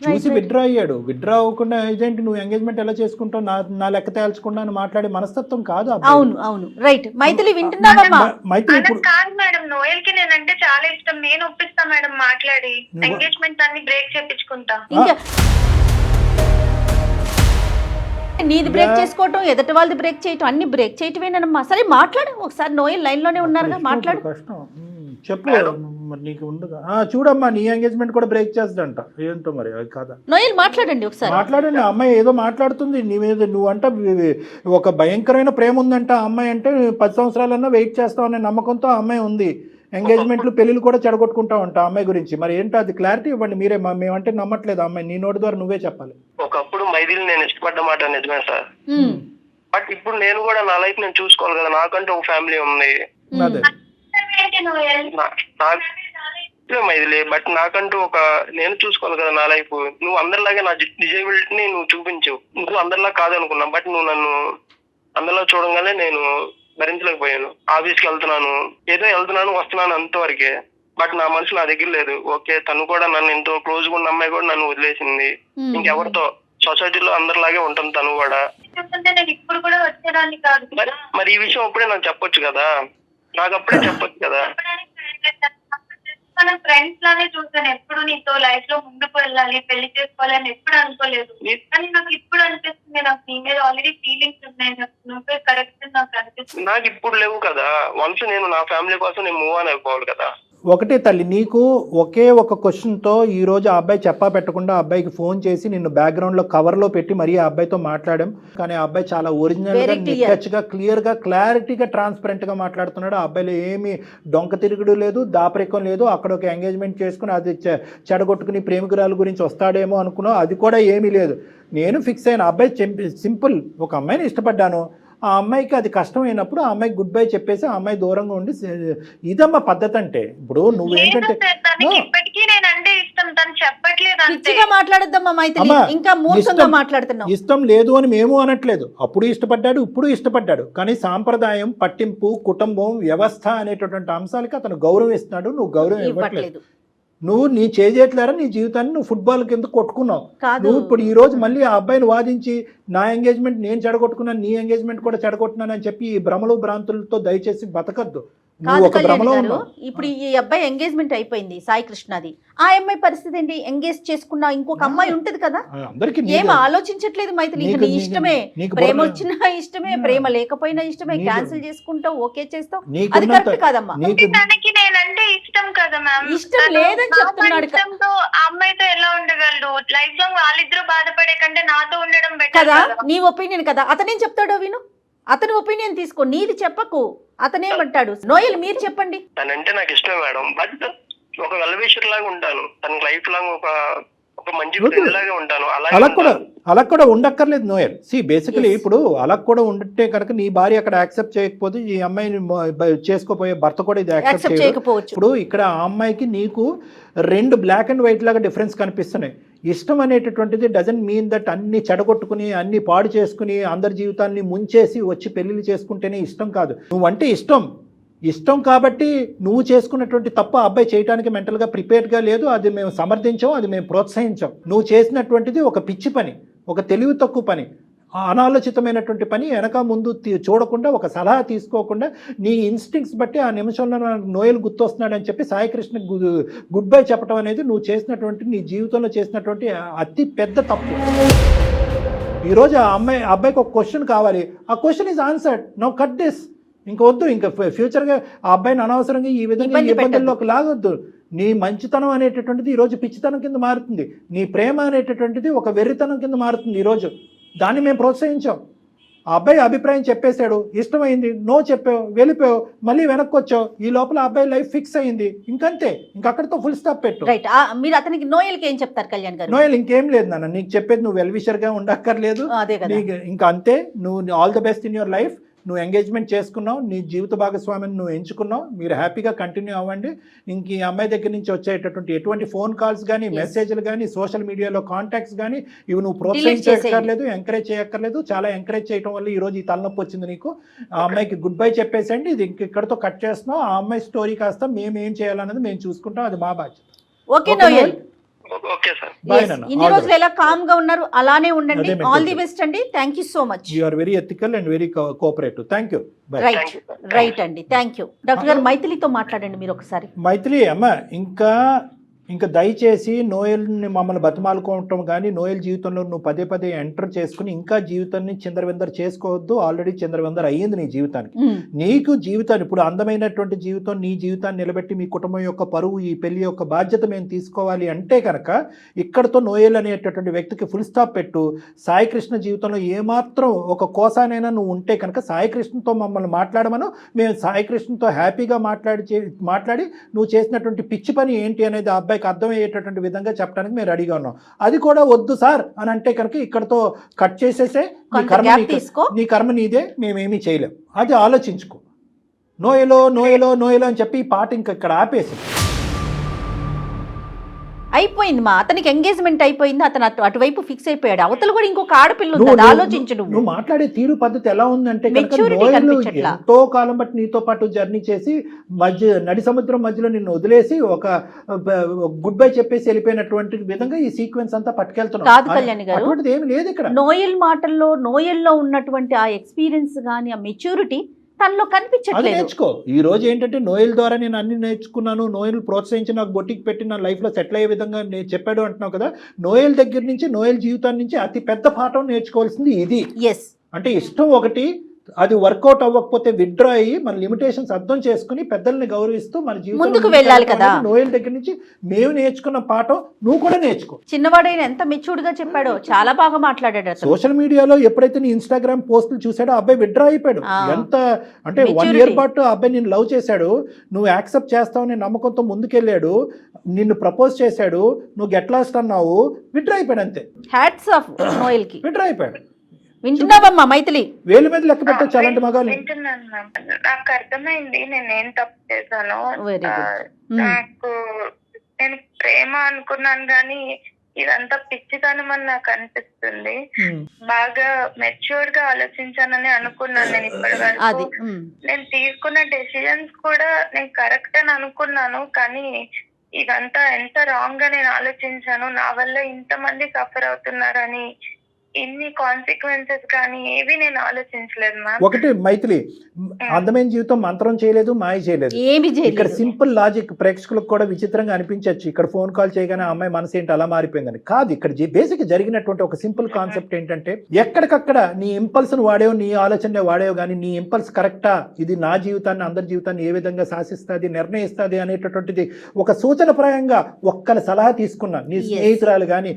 చూసి విత్డ్రా అయ్యాడు. విత్డ్రా అవ్వకుండా ఇదేంటి నువ్వు ఎంగేజ్మెంట్ ఎలా చేసుకుంటావు, నా లెక్క తేల్చకుండా అని మాట్లాడే మనస్తత్వం కాదు. అవును రైట్. మైథిలి వింటున్నావా? మైథిలి ఇప్పుడు కాదు మేడం, నోయల్ కి నేనంటే చాలా ఇష్టం. నేను ఒప్పిస్తా మేడం మాట్లాడి, ఎంగేజ్మెంట్ అన్ని బ్రేక్ చేపించుకుంటా. ఇంకా నీది బ్రేక్ చేసుకోవటం, ఎదుటి వాళ్ళది బ్రేక్ చేయటం, అన్ని బ్రేక్ చేయటమేనమ్మా. సరే మాట్లాడు ఒకసారి. నోయల్ లైన్ లోనే ఉన్నారుగా, మాట్లాడు. కష్టం చెప్పు మరి నీకు ఉండగా. చూడమ్మా, నీ ఎంగేజ్మెంట్ కూడా బ్రేక్ చేస్తుందంట. ఏంటో మరి అది కాదా? నోయల్ మాట్లాడండి ఒకసారి. మాట్లాడండి. ఆ అమ్మాయి ఏదో మాట్లాడుతుంది నీ మీద. నువ్వంట ఒక భయంకరమైన ప్రేమ ఉందంట ఆ అమ్మాయి అంటే. 10 సంవత్సరాలన్నా వెయిట్ చేస్తావు అనే నమ్మకంతో ఆ అమ్మాయి ఉంది. ఎంగేజ్మెంట్లు పెళ్లిలు కూడా చెడగొట్టుకుంటా ఉంటా ఆ అమ్మాయి గురించి. మరి ఏంటో అది క్లారిటీ ఇవ్వండి మీరే. మేమంటే నమ్మట్లేదు ఆ అమ్మాయి. నీ నోటి ద్వారా నువ్వే చెప్పాలి. ఒకప్పుడు మైథిలి నేను ఇష్టపడ్డ మాట నిజమే సార్. బట్ ఇప్పుడు నేను కూడా నా లైఫ్ నేను చూసుకోవాలి కదా. నాకంటూ ఒక ఫ్యామిలీ ఉంది. అదే మైథిలి, బట్ నాకంటూ ఒక నేను చూసుకోవాలి కదా నా లైఫ్. నువ్వు అందరిలాగే నా డిజేబిలిటీని నువ్వు చూపించవు. నువ్వు అందరిలా కాదనుకున్నా, బట్ నువ్వు నన్ను అందరిలా చూడంగానే నేను భరించలేకపోయాను. ఆఫీస్కి వెళ్తున్నాను వస్తున్నాను అంతవరకే. బట్ నా మనసు నా దగ్గర లేదు. ఓకే, తను కూడా నన్ను ఎంతో క్లోజ్ గా ఉన్న అమ్మాయి కూడా నన్ను వదిలేసింది. ఇంకెవరితో సొసైటీలో అందరిలాగే ఉంటుంది తను కూడా. ఇప్పుడు కూడా వచ్చేదాన్ని కాదు. మరి ఈ విషయం అప్పుడే నాకు చెప్పొచ్చు కదా. నాకు అప్పుడే చెప్పొచ్చు కదా. మనం ఫ్రెండ్స్ లానే చూసాను. ఎప్పుడు నీతో లైఫ్ లో ముందుకు వెళ్ళాలి, పెళ్లి చేసుకోవాలని ఎప్పుడు అనుకోలేదు. కానీ నాకు ఇప్పుడు అనిపిస్తుంది, నాకు నీ మీద ఆల్రెడీ ఫీలింగ్స్ ఉన్నాయి, నువ్వే కరెక్ట్ నాకు అనిపిస్తుంది. నాకు ఇప్పుడు లేవు కదా, వన్స్ నేను నా ఫ్యామిలీ కోసం నేను మూవ్ ఆన్ అయిపోవాలి కదా. ఒకటే తల్లి, నీకు ఒకే ఒక క్వశ్చన్తో ఈరోజు ఆ అబ్బాయి చెప్పా పెట్టకుండా ఆ అబ్బాయికి ఫోన్ చేసి నిన్ను బ్యాక్గ్రౌండ్లో కవర్లో పెట్టి మరీ ఆ అబ్బాయితో మాట్లాడాం. కానీ ఆ అబ్బాయి చాలా ఒరిజినల్గా, నిక్కచ్చిగా, క్లియర్గా, క్లారిటీగా, ట్రాన్స్పరెంట్గా మాట్లాడుతున్నాడు. ఆ అబ్బాయిలో ఏమీ డొంక తిరుగుడు లేదు, దాపరికం లేదు. అక్కడ ఒక ఎంగేజ్మెంట్ చేసుకుని అది చెడగొట్టుకుని ప్రేమికురాల గురించి వస్తాడేమో అనుకున్నావు, అది కూడా ఏమీ లేదు. నేను ఫిక్స్ అయిన అబ్బాయి సింపుల్, ఒక అమ్మాయిని ఇష్టపడ్డాను, ఆ అమ్మాయికి అది కష్టమైనప్పుడు ఆ అమ్మాయికి గుడ్ బై చెప్పేసి ఆ అమ్మాయి దూరంగా ఉండి, ఇదమ్మా పద్ధతి అంటే. ఇప్పుడు నువ్వు ఏంటంటే ఇష్టం లేదు అని మేము అనట్లేదు, అప్పుడు ఇష్టపడ్డాడు, ఇప్పుడు ఇష్టపడ్డాడు. కానీ సాంప్రదాయం, పట్టింపు, కుటుంబం, వ్యవస్థ అనేటటువంటి అంశాలకి అతను గౌరవం ఇస్తున్నాడు, నువ్వు గౌరవం ఇవ్వట్లేదు. నువ్వు నీ చేజేట్లారా నీ జీవితాన్ని నువ్వు ఫుట్బాల్ కింద కొట్టుకున్నావు. నువ్వు ఇప్పుడు ఈ రోజు మళ్ళీ ఆ అబ్బాయిని వాదించి నా ఎంగేజ్మెంట్ నేను చెడగొట్టుకున్నాను, నీ ఎంగేజ్మెంట్ కూడా చెడగొట్టున్నాను అని చెప్పి ఈ భ్రమలు భ్రాంతులతో దయచేసి బతకద్దు. ఇప్పుడు ఈ అబ్బాయి ఎంగేజ్మెంట్ అయిపోయింది సాయి కృష్ణది, ఆ అమ్మాయి పరిస్థితి ఏంటి? ఎంగేజ్ చేసుకున్నా ఇంకొక అమ్మాయి ఉంటది కదా, ఏం ఆలోచించట్లేదు మైథిలి. నీ ఇష్టమే, ప్రేమ వచ్చినా ఇష్టమే, ప్రేమ లేకపోయినా ఇష్టమే, క్యాన్సిల్ చేసుకుంటావు, ఓకే చేస్తావు, అది కరెక్ట్ కాదమ్మా. నేనంటే ఇష్టం కదా మ్యామ్, ఇష్టం లేదని చెప్తున్నాడు. అమ్మాయితో ఎలా ఉండగలడు? లైఫ్ లాంగ్ వాళ్ళిద్దరూ బాధపడే కంటే నాతో ఉండడం బెటర్ కదా. నీ ఒపీనియన్ కదా, అతనేం చెప్తాడో విను, అతని ఒపీనియన్ తీసుకో, నీది చెప్పకు. అతనేమంటాడు? నోయల్ మీరు చెప్పండి. తనంటే నాకు ఇష్టం మేడం, బట్ ఒక వెల్విషర్ లాగా ఉంటాను, తన లైఫ్ లాంగ్ ఒక మంచి లాగా ఉంటాను. అలా కూడా ఉండక్కర్లేదు నోయల్. బేసికలీ ఇప్పుడు అలా కూడా ఉంటే కనుక నీ భార్య అక్కడ యాక్సెప్ట్ చేయకపోతే ఈ అమ్మాయిని చేసుకోపోయే భర్త కూడా ఇది యాక్సెప్ట్ చేయకపోవచ్చు. ఇప్పుడు ఇక్కడ ఆ అమ్మాయికి నీకు రెండు బ్లాక్ అండ్ వైట్ లాగా డిఫరెన్స్ కనిపిస్తున్నాయి. ఇష్టం అనేటటువంటిది డజంట్ మీన్ దట్ అన్ని చెడగొట్టుకుని అన్ని పాడు చేసుకుని అందరి జీవితాన్ని ముంచేసి వచ్చి పెళ్లిళ్ళు చేసుకుంటేనే ఇష్టం కాదు. నువ్వంటే ఇష్టం కాబట్టి నువ్వు చేసుకున్నటువంటి తప్ప అబ్బాయి చేయడానికి మెంటల్గా ప్రిపేర్డ్గా లేదు. అది మేము సమర్థించాం, అది మేము ప్రోత్సహించాం. నువ్వు చేసినటువంటిది ఒక పిచ్చి పని, ఒక తెలివి తక్కువ పని, అనాలోచితమైనటువంటి పని. వెనక ముందు చూడకుండా, ఒక సలహా తీసుకోకుండా నీ ఇన్స్టింక్ట్స్ బట్టి ఆ నిమిషంలో నోయల్ గుర్తొస్తున్నాడు అని చెప్పి సాయి కృష్ణ గుడ్ బై చెప్పడం అనేది నువ్వు చేసినటువంటి, నీ జీవితంలో చేసినటువంటి అతి పెద్ద తప్పు. ఈరోజు ఆ అబ్బాయికి ఒక క్వశ్చన్ కావాలి, ఆ question is answered. No cut this. ఇంకొద్దు, ఇంకా ఫ్యూచర్గా ఆ అబ్బాయిని అనవసరంగా ఈ విధంగా ఇబ్బందుల్లోకి లాగొద్దు. నీ మంచితనం అనేటటువంటిది ఈరోజు పిచ్చితనం కింద మారుతుంది, నీ ప్రేమ అనేటటువంటిది ఒక వెర్రితనం కింద మారుతుంది. ఈరోజు దాన్ని మేము ప్రోత్సహించాం. ఆ అబ్బాయి అభిప్రాయం చెప్పేశాడు, ఇష్టమైంది, నో చెప్పావు, వెళ్ళిపోయావు, మళ్ళీ వెనక్కి వచ్చావు. ఈ లోపల అబ్బాయి లైఫ్ ఫిక్స్ అయింది, ఇంకంతే, ఇంకక్కడితో ఫుల్ స్టాప్ పెట్టు. మీరు అతనికి నోయల్కి ఏం చెప్తారు కళ్యాణ్ గారు? నోయల్ ఇంకేం లేదు నాన్న, నీకు చెప్పేది నువ్వు వెల్విషర్గా ఉండక్కర్లేదు. ఇంకా అంతే, నువ్వు all the best in your life. నువ్వు ఎంగేజ్మెంట్ చేసుకున్నావు, నీ జీవిత భాగస్వామిని నువ్వు ఎంచుకున్నావు, మీరు హ్యాపీగా కంటిన్యూ అవ్వండి. ఇంక ఈ అమ్మాయి దగ్గర నుంచి వచ్చేటటువంటి ఎటువంటి ఫోన్ కాల్స్ కానీ, మెసేజ్లు కానీ, సోషల్ మీడియాలో కాంటాక్ట్స్ కానీ ఇవి నువ్వు ప్రోత్సహించక్కర్లేదు, ఎంకరేజ్ చేయక్కర్లేదు. చాలా ఎంకరేజ్ చేయడం వల్ల ఈరోజు ఈ తలనొప్పి వచ్చింది నీకు. ఆ అమ్మాయికి గుడ్ బై చెప్పేసండి, ఇది ఇక్కడితో కట్ చేస్తున్నాం. ఆ అమ్మాయి స్టోరీ కాస్త మేము ఏం చేయాలన్నది మేము చూసుకుంటాం, అది మా బాధ్యత. ఓకే నోయల్, ఇన్ని రోజులు ఎలా కామ్ గా ఉన్నారు అలానే ఉండండి. ఆల్ ది బెస్ట్ అండి. Thank you so much. You are very ethical and very cooperative. Thank you. Right అండి, థ్యాంక్ యూ. డాక్టర్ గారు మైథిలితో మాట్లాడండి మీరు ఒకసారి. మైథిలి అమ్మ, ఇంకా దయచేసి నోయల్ని మమ్మల్ని బతిమాలుకోవటం కానీ, నోయల్ జీవితంలో నువ్వు పదే పదే ఎంటర్ చేసుకుని ఇంకా జీవితాన్ని చిందరవిందర చేసుకోవద్దు. ఆల్రెడీ చిందరవిందర అయ్యింది నీ జీవితానికి. నీకు జీవితాన్ని ఇప్పుడు అందమైనటువంటి జీవితం, నీ జీవితాన్ని నిలబెట్టి మీ కుటుంబం యొక్క పరువు, ఈ పెళ్లి యొక్క బాధ్యత మేము తీసుకోవాలి అంటే కనుక ఇక్కడతో నోయల్ అనేటటువంటి వ్యక్తికి ఫుల్ స్టాప్ పెట్టు. సాయి కృష్ణ జీవితంలో ఏమాత్రం ఒక కోసానైనా నువ్వు ఉంటే కనుక సాయి కృష్ణతో మమ్మల్ని మాట్లాడమను. మేము సాయి కృష్ణతో హ్యాపీగా మాట్లాడి నువ్వు చేసినటువంటి పిచ్చి పని ఏంటి అనేది ఆ అబ్బాయికి అర్థమయ్యేటటువంటి విధంగా చెప్పడానికి మేము రెడీగా ఉన్నాం. అది కూడా వద్దు సార్ అని అంటే కనుక ఇక్కడతో కట్ చేసేసే, నీ కర్మ నీదే, మేమేమీ చేయలేం. అది ఆలోచించుకో. నోయలో అని చెప్పి ఈ పాట ఇంక ఇక్కడ ఆపేసి అయిపోయింది. మా అతనికి ఎంగేజ్మెంట్ అయిపోయింది, అతను అటువైపు ఫిక్స్ అయిపోయాడు. అవతల కూడా ఇంకొక ఆడపిల్ల ఉంది, ఆలోచించు. నువ్వు మాట్లాడే తీరు పద్ధతి ఎలా ఉందంటే ఎంతో కాలం బట్టి నీతో పాటు జర్నీ చేసి నడి సముద్రం మధ్యలో నిన్ను వదిలేసి ఒక గుడ్ బై చెప్పేసి వెళ్ళిపోయినటువంటి విధంగా ఈ సీక్వెన్స్ అంతా పట్టుకెళ్తున్నావు. కాదు కళ్యాణ్ గారు, ఏమి లేదు ఇక్కడ. నోయల్ మాటల్లో, నోయల్లో ఉన్నటువంటి ఆ ఎక్స్పీరియన్స్ కానీ, ఆ మెచ్యూరిటీ తనలో అది కనిపించట్లేదు. నేర్చుకో. ఈ రోజు ఏంటంటే నోయల్ ద్వారా నేను అన్ని నేర్చుకున్నాను, నోయల్ ప్రోత్సహించి నాకు బొటిక్ పెట్టి నా లైఫ్లో సెటిల్ అయ్యే విధంగా నేను చెప్పాడు అంటున్నావు కదా. నోయల్ దగ్గర నుంచి, నోయల్ జీవితాన్ని నుంచి అతి పెద్ద పాఠం నేర్చుకోవాల్సింది ఇది. ఎస్, అంటే ఇష్టం ఒకటి, అది వర్కౌట్ అవ్వకపోతే విత్డ్రా అయ్యి మన లిమిటేషన్స్ అర్థం చేసుకుని పెద్దల్ని గౌరవిస్తూ మన ముందుకు వెళ్ళాలి కదా. నోయల్ దగ్గర నుంచి మేము నేర్చుకున్న పాఠం నువ్వు కూడా నేర్చుకో. చిన్నవాడైన ఎంత మెచ్యూర్డ్ గా చెప్పాడో, చాలా బాగా మాట్లాడాడు అతను. సోషల్ మీడియాలో ఎప్పుడైతే నీ ఇన్స్టాగ్రామ్ పోస్టులు చూసాడో అబ్బాయి విత్డ్రా అయిపోయాడు. ఎంత అంటే Maturity. 1 year పాటు ఆ అబ్బాయి నిన్ను లవ్ చేశాడు, నువ్వు యాక్సెప్ట్ చేస్తావని నమ్మకంతో ముందుకెళ్ళాడు, నిన్ను ప్రపోజ్ చేశాడు, నువ్వు గెట్ లాస్ట్ అన్నావు, విత్డ్రా అయిపోయాడు అంతే. హ్యాట్స్ ఆఫ్ నోయల్ కి. విత్డ్రా అయిపోయాడు. వింటున్నావమ్మా మైథిలి? వేలు మీద లెక్క పెట్టచ్చు అలాంటి మగాళ్ళు. వింటున్నాను మ్యామ్. నాకు అర్థమైంది నేనేం తప్పు చేశాను. Very good. నాకు నేను ప్రేమ అనుకున్నాను కానీ ఇదంతా పిచ్చితనం అని నాకు అనిపిస్తుంది. బాగా మెచ్యూర్డ్ గా ఆలోచించానని అనుకున్నాను నేను ఇప్పటి అది వరకు. నేను తీసుకున్న డెసిజన్స్ కూడా నేను కరెక్ట్ అని అనుకున్నాను, కానీ ఇదంతా ఎంత రాంగ్ గా నేను ఆలోచించాను. నా వల్ల ఇంతమంది సఫర్ అవుతున్నారని, ఇన్ని కాన్సిక్వెన్సెస్ కానీ ఏవి నేను ఆలోచించలేదు మ్యామ్. ఒకటి మైథిలి, అందమైన జీవితం మంత్రం చేయలేదు, మాయ చేయలేదు. ఏమి ఇక్కడ చేయలేదు. సింపుల్ లాజిక్ ప్రేక్షకులకు కూడా విచిత్రంగా అనిపించవచ్చు. ఇక్కడ ఫోన్ కాల్ చేయగానే ఆ అమ్మాయి మనసు ఏంటి అలా మారిపోయిందని కాదు. ఇక్కడ బేసిక్ జరిగినటువంటి ఒక సింపుల్ కాన్సెప్ట్ ఏంటంటే, ఎక్కడికక్కడ నీ ఇంపల్స్ ను వాడేవు, నీ ఆలోచన వాడేవు, కానీ నీ ఇంపల్స్ కరెక్టా, ఇది నా జీవితాన్ని, అందరి జీవితాన్ని ఏ విధంగా శాసిస్తుంది, నిర్ణయిస్తుంది అనేటటువంటిది ఒక సూచనప్రాయంగా ఒక్కరి సలహా తీసుకున్నా. నీ స్నేహితురాలు కానీ,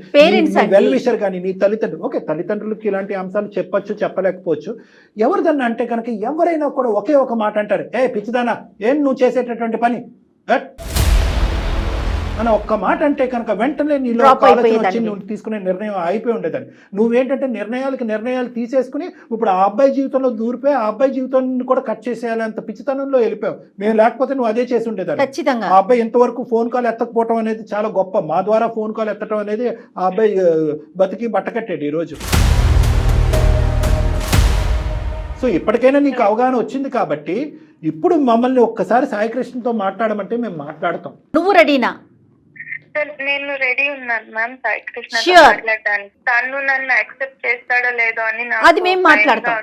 వెల్ విషర్ కానీ, నీ తల్లిదండ్రులు, ఓకే తల్లిదండ్రులకి ఇలాంటి అంశాలు చెప్పొచ్చు, చెప్పలేకపోవచ్చు. ఎవరిదన్నా అంటే కనుక ఎవరైనా కూడా ఒకే ఒక మాట అంటారు, ఏ పిచ్చిదానా ఏం నువ్వు చేసేటటువంటి పని అని ఒక్క మాట అంటే కనుక వెంటనే నీలో ఆలోచన వచ్చి నువ్వు తీసుకునే నిర్ణయం అయిపోయి ఉండేదని. నువ్వేంటంటే నిర్ణయాలు తీసేసుకుని ఇప్పుడు ఆ అబ్బాయి జీవితంలో దూరిపోయి ఆ అబ్బాయి జీవితాన్ని కూడా కట్ చేసేయాలంత పిచ్చితనంలో వెళ్ళిపోయావు. మేము లేకపోతే నువ్వు అదే చేసి ఉండేదాన్ని. ఖచ్చితంగా ఆ అబ్బాయి ఇంతవరకు ఫోన్ కాల్ ఎత్తకపోవడం అనేది చాలా గొప్ప. మా ద్వారా ఫోన్ కాల్ ఎత్తడం అనేది ఆ అబ్బాయి బతికి బట్టకట్టాడు ఈరోజు. సో ఇప్పటికైనా నీకు అవగాహన వచ్చింది కాబట్టి ఇప్పుడు మమ్మల్ని ఒక్కసారి సాయికృష్ణతో మాట్లాడమంటే మేము మాట్లాడతాం. నువ్వు రెడీనా? నేను రెడీ ఉన్నాను మ్యామ్ సాయికృష్ణ Sure. మాట్లాడడానికి. తను నన్ను యాక్సెప్ట్ చేస్తాడో లేదో అని అది మేము మాట్లాడతాం.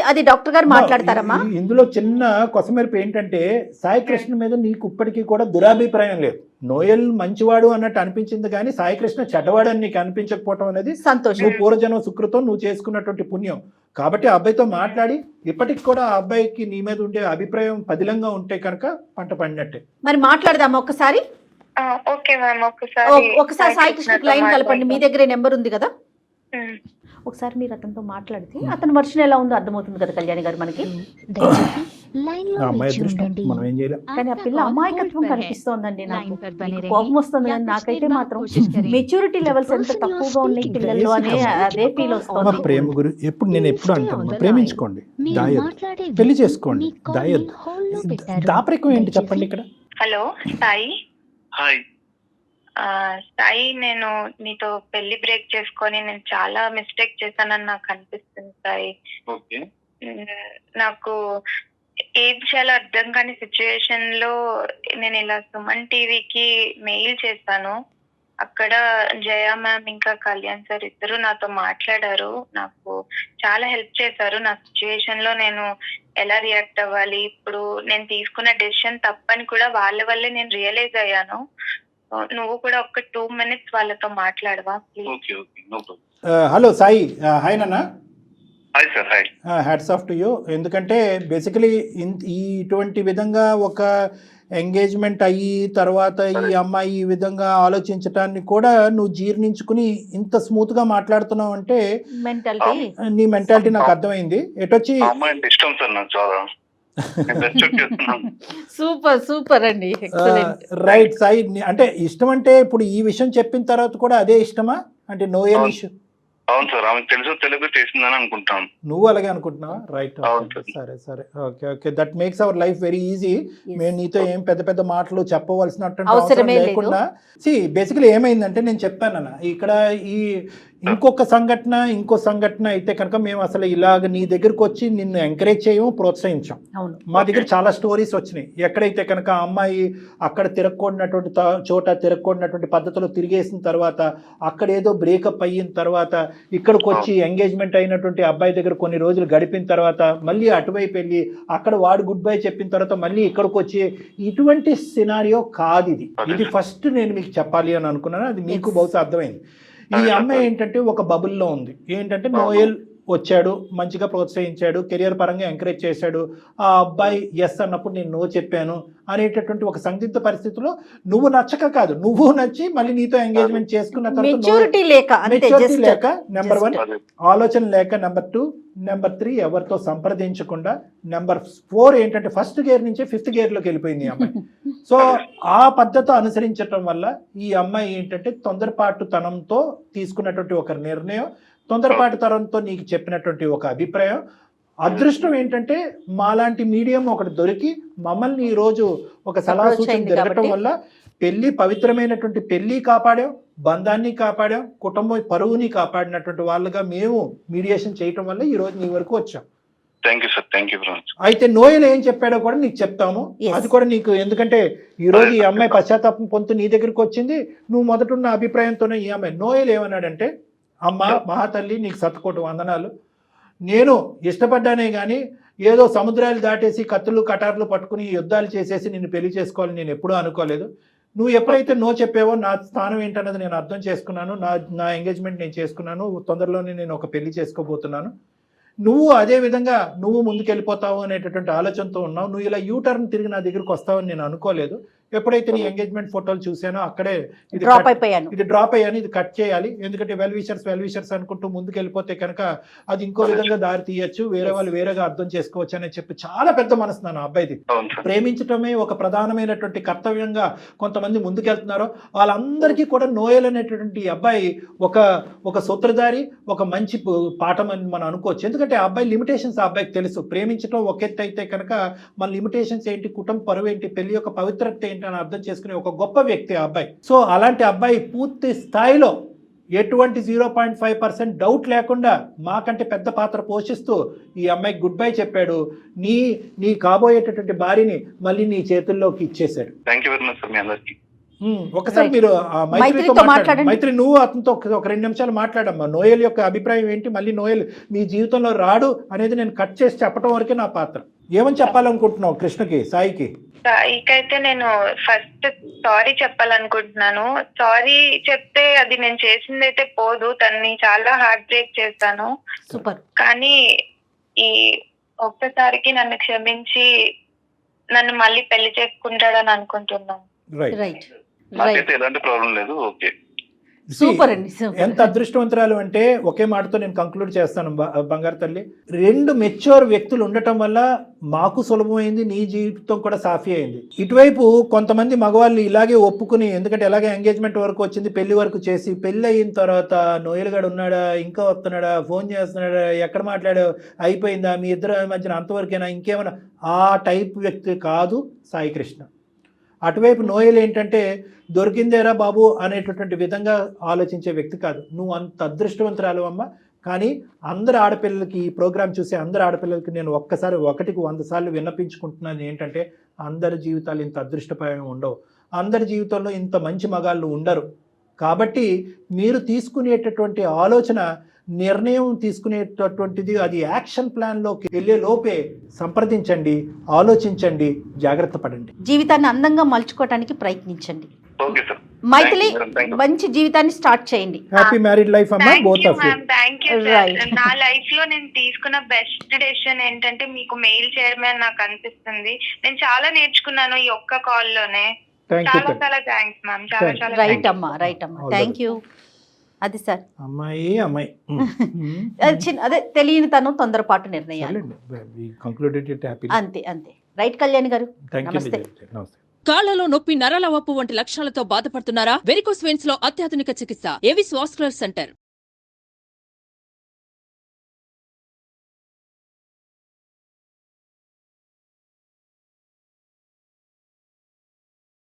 అది డాక్టర్ గారు మాట్లాడతారమ్మా. ఇందులో చిన్న కొసమెరుపు ఏంటంటే, సాయికృష్ణ మీద నీకు ఇప్పటికీ కూడా దురాభిప్రాయం లేదు. నోయల్ మంచివాడు అన్నట్టు అనిపించింది కానీ సాయికృష్ణ చెడ్డవాడు అని నీకు అనిపించకపోవడం అనేది సంతోషం. నువ్వు పూర్వజన్మ సుకృతం, నువ్వు చేసుకున్నటువంటి పుణ్యం. కాబట్టి ఆ అబ్బాయితో మాట్లాడి ఇప్పటికి కూడా ఆ అబ్బాయికి నీ మీద ఉండే అభిప్రాయం పదిలంగా ఉంటే కనుక పంట పండినట్టే. మరి మాట్లాడదామా ఒక్కసారి? Okay ma'am. ఒకసారి సాయికృష్ణకి లైన్ కలపండి. మీ దగ్గరే నెంబర్ ఉంది కదా, ఒకసారి మీరు అతనితో మాట్లాడితే అతని వర్షన్ ఎలా ఉందో అర్థమవుతుంది కదా కళ్యాణి గారు మనకి. అమ్మాయి అదృష్టం, మనం ఏం చేయలేం. కానీ ఆ పిల్ల అమాయకత్వం కనిపిస్తోందండి నాకు. కోపం వస్తుంది కానీ నాకైతే మాత్రం మెచ్యూరిటీ లెవెల్స్ ఎంత తక్కువగా ఉన్నాయి పిల్లల్లో అనే అదే ఫీల్ వస్తుంది. ప్రేమ గురి నేను ఎప్పుడు అంటాను, ప్రేమించుకోండి, దాయద్దు, పెళ్లి చేసుకోండి, దాయద్దు. దాపరికం ఏంటి చెప్పండి ఇక్కడ. హలో సాయి. హాయ్ సాయి, నేను నీతో పెళ్లి బ్రేక్ చేసుకొని నేను చాలా మిస్టేక్ చేశానని నాకు అనిపిస్తుంది సాయి. ఓకే. నాకు ఏం చేయాలో అర్థం కాని సిచ్యువేషన్ లో నేను ఇలా సుమన్ టీవీకి మెయిల్ చేశాను. అక్కడ జయ మ్యామ్ ఇంకా కళ్యాణ్ సార్ ఇద్దరు నాతో మాట్లాడారు, నాకు చాలా హెల్ప్ చేశారు. నా సిచ్యువేషన్ లో నేను ఎలా రియాక్ట్ అవ్వాలి, ఇప్పుడు నేను తీసుకున్న డెసిషన్ తప్పని కూడా వాళ్ళ వల్లే నేను రియలైజ్ అయ్యాను. నువ్వు కూడా ఒక 2 minutes వాళ్ళతో మాట్లాడవా ప్లీజ్? హలో సాయి, హాయ్ నాన్న. Hi sir. Hi. Hats off to you. ఎందుకంటే బేసికలీ ఇటువంటి విధంగా ఒక ఎంగేజ్మెంట్ అయ్యి తర్వాత ఈ అమ్మాయి ఈ విధంగా ఆలోచించటాన్ని కూడా నువ్వు జీర్ణించుకుని ఇంత స్మూత్ గా మాట్లాడుతున్నావు అంటే నీ మెంటాలిటీ నాకు అర్థమైంది. ఎటొచ్చి ఇష్టం సార్ నాకు చాలా. సూపర్ అండి, రైట్ సాయి. అంటే ఇష్టం అంటే ఇప్పుడు ఈ విషయం చెప్పిన తర్వాత కూడా అదే ఇష్టమా అంటే నోయల్ ఇష్యూ? అవును సార్, ఆమె తెలుగు చేసిందని అనుకుంటాను. నువ్వు అలాగే అనుకుంటున్నావా? రైట్, సరే okay. That makes our life very easy. మేము నీతో ఏం పెద్ద మాటలు చెప్పవలసినటువంటి అవసరం లేకుండా. బేసికలీ ఏమైందంటే నేను చెప్పానన్న, ఇక్కడ ఇంకో సంఘటన అయితే కనుక మేము అసలు ఇలాగ నీ దగ్గరకు వచ్చి నిన్ను ఎంకరేజ్ చేయము, ప్రోత్సహించాం. అవును. మా దగ్గర చాలా స్టోరీస్ వచ్చినాయి. ఎక్కడైతే కనుక ఆ అమ్మాయి అక్కడ తిరగకూడనటువంటి చోట తిరగకూడనటువంటి పద్ధతిలో తిరిగేసిన తర్వాత అక్కడ ఏదో బ్రేకప్ అయిన తర్వాత ఇక్కడికి వచ్చి ఎంగేజ్మెంట్ అయినటువంటి అబ్బాయి దగ్గర కొన్ని రోజులు గడిపిన తర్వాత మళ్ళీ అటువైపు వెళ్ళి అక్కడ వాడు గుడ్ బై చెప్పిన తర్వాత మళ్ళీ ఇక్కడికి వచ్చి ఇటువంటి సినారియో కాదు ఇది ఫస్ట్ నేను మీకు చెప్పాలి అని అనుకున్నాను. అది మీకు బహుశా అర్థమైంది. ఈ అమ్మాయి ఏంటంటే ఒక బబుల్లో ఉంది. ఏంటంటే నోయల్ వచ్చాడు, మంచిగా ప్రోత్సహించాడు, కెరియర్ పరంగా ఎంకరేజ్ చేశాడు. ఆ అబ్బాయి ఎస్ అన్నప్పుడు నేను నో చెప్పాను అనేటటువంటి ఒక సందిగ్ధ పరిస్థితిలో నువ్వు నచ్చక కాదు, నువ్వు నచ్చి మళ్ళీ నీతో ఎంగేజ్మెంట్ చేసుకున్న తర్వాత మెచ్యూరిటీ లేక నెంబర్ 1, ఆలోచన లేక నెంబర్ 2, నెంబర్ 3 ఎవరితో సంప్రదించకుండా, నెంబర్ 4 ఏంటంటే ఫస్ట్ గేర్ నుంచి 5th గేర్లోకి వెళ్ళిపోయింది ఈ అమ్మాయి. సో ఆ పద్ధతి అనుసరించడం వల్ల ఈ అమ్మాయి ఏంటంటే తొందరపాటుతనంతో తీసుకున్నటువంటి ఒక నిర్ణయం, తొందరపాటుతనంతో నీకు చెప్పినటువంటి ఒక అభిప్రాయం. అదృష్టం ఏంటంటే మాలాంటి మీడియం ఒకటి దొరికి మమ్మల్ని ఈరోజు ఒక సలహా సూచన జరగటం వల్ల పవిత్రమైనటువంటి పెళ్లి కాపాడాం, బంధాన్ని కాపాడాం, కుటుంబ పరువుని కాపాడినటువంటి వాళ్ళుగా మేము మీడియేషన్ చేయటం వల్ల ఈ రోజు నీ వరకు వచ్చాం. Thank you sir, thank you. అయితే నోయల్ ఏం చెప్పాడో కూడా నీకు చెప్తాము. అది కూడా నీకు, ఎందుకంటే ఈ రోజు ఈ అమ్మాయి పశ్చాత్తాపం పొందుతూ నీ దగ్గరికి వచ్చింది. నువ్వు మొదటున్న అభిప్రాయంతోనే ఈ అమ్మాయి నోయల్ ఏమన్నాడంటే, అమ్మ మహాతల్లి నీకు శతకోటి వందనాలు, నేను ఇష్టపడ్డానే కానీ ఏదో సముద్రాలు దాటేసి కత్తులు కటార్లు పట్టుకుని యుద్ధాలు చేసేసి నిన్ను పెళ్లి చేసుకోవాలని నేను ఎప్పుడూ అనుకోలేదు. నువ్వు ఎప్పుడైతే నో చెప్పావో నా స్థానం ఏంటన్నది నేను అర్థం చేసుకున్నాను. నా ఎంగేజ్మెంట్ నేను చేసుకున్నాను, తొందరలోనే నేను ఒక పెళ్లి చేసుకోబోతున్నాను. నువ్వు అదే విధంగా నువ్వు ముందుకెళ్ళిపోతావు అనేటటువంటి ఆలోచనతో ఉన్నావు. నువ్వు ఇలా యూటర్న్ తిరిగి నా దగ్గరికి వస్తావని నేను అనుకోలేదు. ఎప్పుడైతే నీ ఎంగేజ్మెంట్ ఫోటోలు చూసానో అక్కడే ఇది డ్రాప్ అయ్యాను, ఇది కట్ చేయాలి. ఎందుకంటే వెల్ విషర్స్ అనుకుంటూ ముందుకు వెళ్ళిపోతే కనుక అది ఇంకో విధంగా దారి తీయచ్చు, వేరే వాళ్ళు వేరేగా అర్థం చేసుకోవచ్చు అని చెప్పి చాలా పెద్ద మనసు నా అబ్బాయిది. ప్రేమించటమే ఒక ప్రధానమైనటువంటి కర్తవ్యంగా కొంతమంది ముందుకెళ్తున్నారో వాళ్ళందరికీ కూడా నోయల్ అనేటటువంటి అబ్బాయి ఒక సూత్రధారి, ఒక మంచి పాఠం అని మనం అనుకోవచ్చు. ఎందుకంటే ఆ అబ్బాయి లిమిటేషన్స్ ఆ అబ్బాయికి తెలుసు. ప్రేమించడం ఒక ఎత్తు అయితే కనుక మన లిమిటేషన్స్ ఏంటి, కుటుంబ పరువు ఏంటి, పెళ్లి యొక్క పవిత్రత ఏంటి అని అర్థం చేసుకునే ఒక గొప్ప వ్యక్తి ఆ అబ్బాయి. సో అలాంటి అబ్బాయి పూర్తి స్థాయిలో ఎటువంటి 0.5% డౌట్ లేకుండా మాకంటే పెద్ద పాత్ర పోషిస్తూ ఈ అమ్మాయికి గుడ్ బై చెప్పాడు. నీ కాబోయేటటువంటి భార్యని మళ్ళీ నీ చేతుల్లోకి ఇచ్చేశాడు. Thank you very much sir మీ అందరికీ. ఒకసారి మీరు మైత్రితో మాట్లాడండి. మైత్రి నువ్వు అతనితో ఒక 2 నిమిషాలు మాట్లాడమ్మా. నోయల్ యొక్క అభిప్రాయం ఏంటి, మళ్ళీ నోయల్ మీ జీవితంలో రాడు అనేది నేను కట్ చేసి చెప్పడం వరకే నా పాత్ర. ఏమని చెప్పాలనుకుంటున్నావు కృష్ణకి, సాయికి? సాయికైతే నేను ఫస్ట్ సారీ చెప్పాలనుకుంటున్నాను. సారీ చెప్తే అది నేను చేసింది అయితే పోదు, తనని చాలా హార్ట్ బ్రేక్ చేశాను. కానీ ఈ ఒక్కసారికి నన్ను క్షమించి నన్ను మళ్ళీ పెళ్లి చేసుకుంటాడని అనుకుంటున్నాను. నాకైతే ఎలాంటి ప్రాబ్లం లేదు. ఓకే, సూపర్ అండి. ఎంత అదృష్టవంతురాలు అంటే ఒకే మాటతో నేను కంక్లూడ్ చేస్తాను బంగారు తల్లి. 2 మెచ్యూర్ వ్యక్తులు ఉండటం వల్ల మాకు సులభమైంది, నీ జీవితం కూడా సాఫీ అయింది. ఇటువైపు కొంతమంది మగవాళ్ళు ఇలాగే ఒప్పుకుని, ఎందుకంటే ఎలాగే ఎంగేజ్మెంట్ వరకు వచ్చింది, పెళ్లి వరకు చేసి పెళ్లి అయిన తర్వాత నోయల్ గడు ఉన్నాడా, ఇంకా వస్తున్నాడా, ఫోన్ చేస్తున్నాడా, ఎక్కడ మాట్లాడా, అయిపోయిందా, మీ ఇద్దరు మధ్యన అంతవరకైనా, ఇంకేమైనా, ఆ టైప్ వ్యక్తి కాదు సాయి కృష్ణ. అటువైపు నోయల్ ఏంటంటే దొరికిందేరా బాబు అనేటటువంటి విధంగా ఆలోచించే వ్యక్తి కాదు. నువ్వు అంత అదృష్టవంతురాలు అమ్మ. కానీ అందరు ఆడపిల్లలకి, ఈ ప్రోగ్రాం చూసే అందరు ఆడపిల్లలకి నేను ఒకటికి 100 సార్లు విన్నపించుకుంటున్నాను ఏంటంటే, అందరి జీవితాలు ఇంత అదృష్టపరం ఉండవు, అందరి జీవితంలో ఇంత మంచి మగాళ్ళు ఉండరు. కాబట్టి మీరు తీసుకునేటటువంటి ఆలోచన, నిర్ణయం తీసుకునేటటువంటిది అది యాక్షన్ ప్లాన్లోకి వెళ్ళే లోపే సంప్రదించండి, ఆలోచించండి, జాగ్రత్త పడండి, జీవితాన్ని అందంగా మలుచుకోవడానికి ప్రయత్నించండి. మైథిలి, మంచి జీవితాన్ని స్టార్ట్ చేయండి. హ్యాపీ మ్యారీడ్ లైఫ్ అమ్మా, both of you. Thank you sir. నా లైఫ్ లో నేను తీసుకున్న బెస్ట్ డెసిషన్ ఏంటంటే మీకు మెయిల్ చేయడమే నాకు అనిపిస్తుంది. నేను చాలా నేర్చుకున్నాను ఈ ఒక్క కాల్ లోనే. చాలా చాలా థాంక్స్ మ్యామ్. చాలా రైట్ అమ్మా, థాంక్యూ. అది సార్ అమ్మాయి అదే తెలియని తను తొందరపాటు నిర్ణయాలు. అంతే. రైట్ కళ్యాణ్ గారు, నమస్తే. కాళ్లలో నొప్పి, నరాల వాపు వంటి లక్షణాలతో బాధపడుతున్నారా? వెరికోస్ వెయిన్స్ లో అత్యాధునిక చికిత్స ఏవిస్ వాస్కులర్ సెంటర్.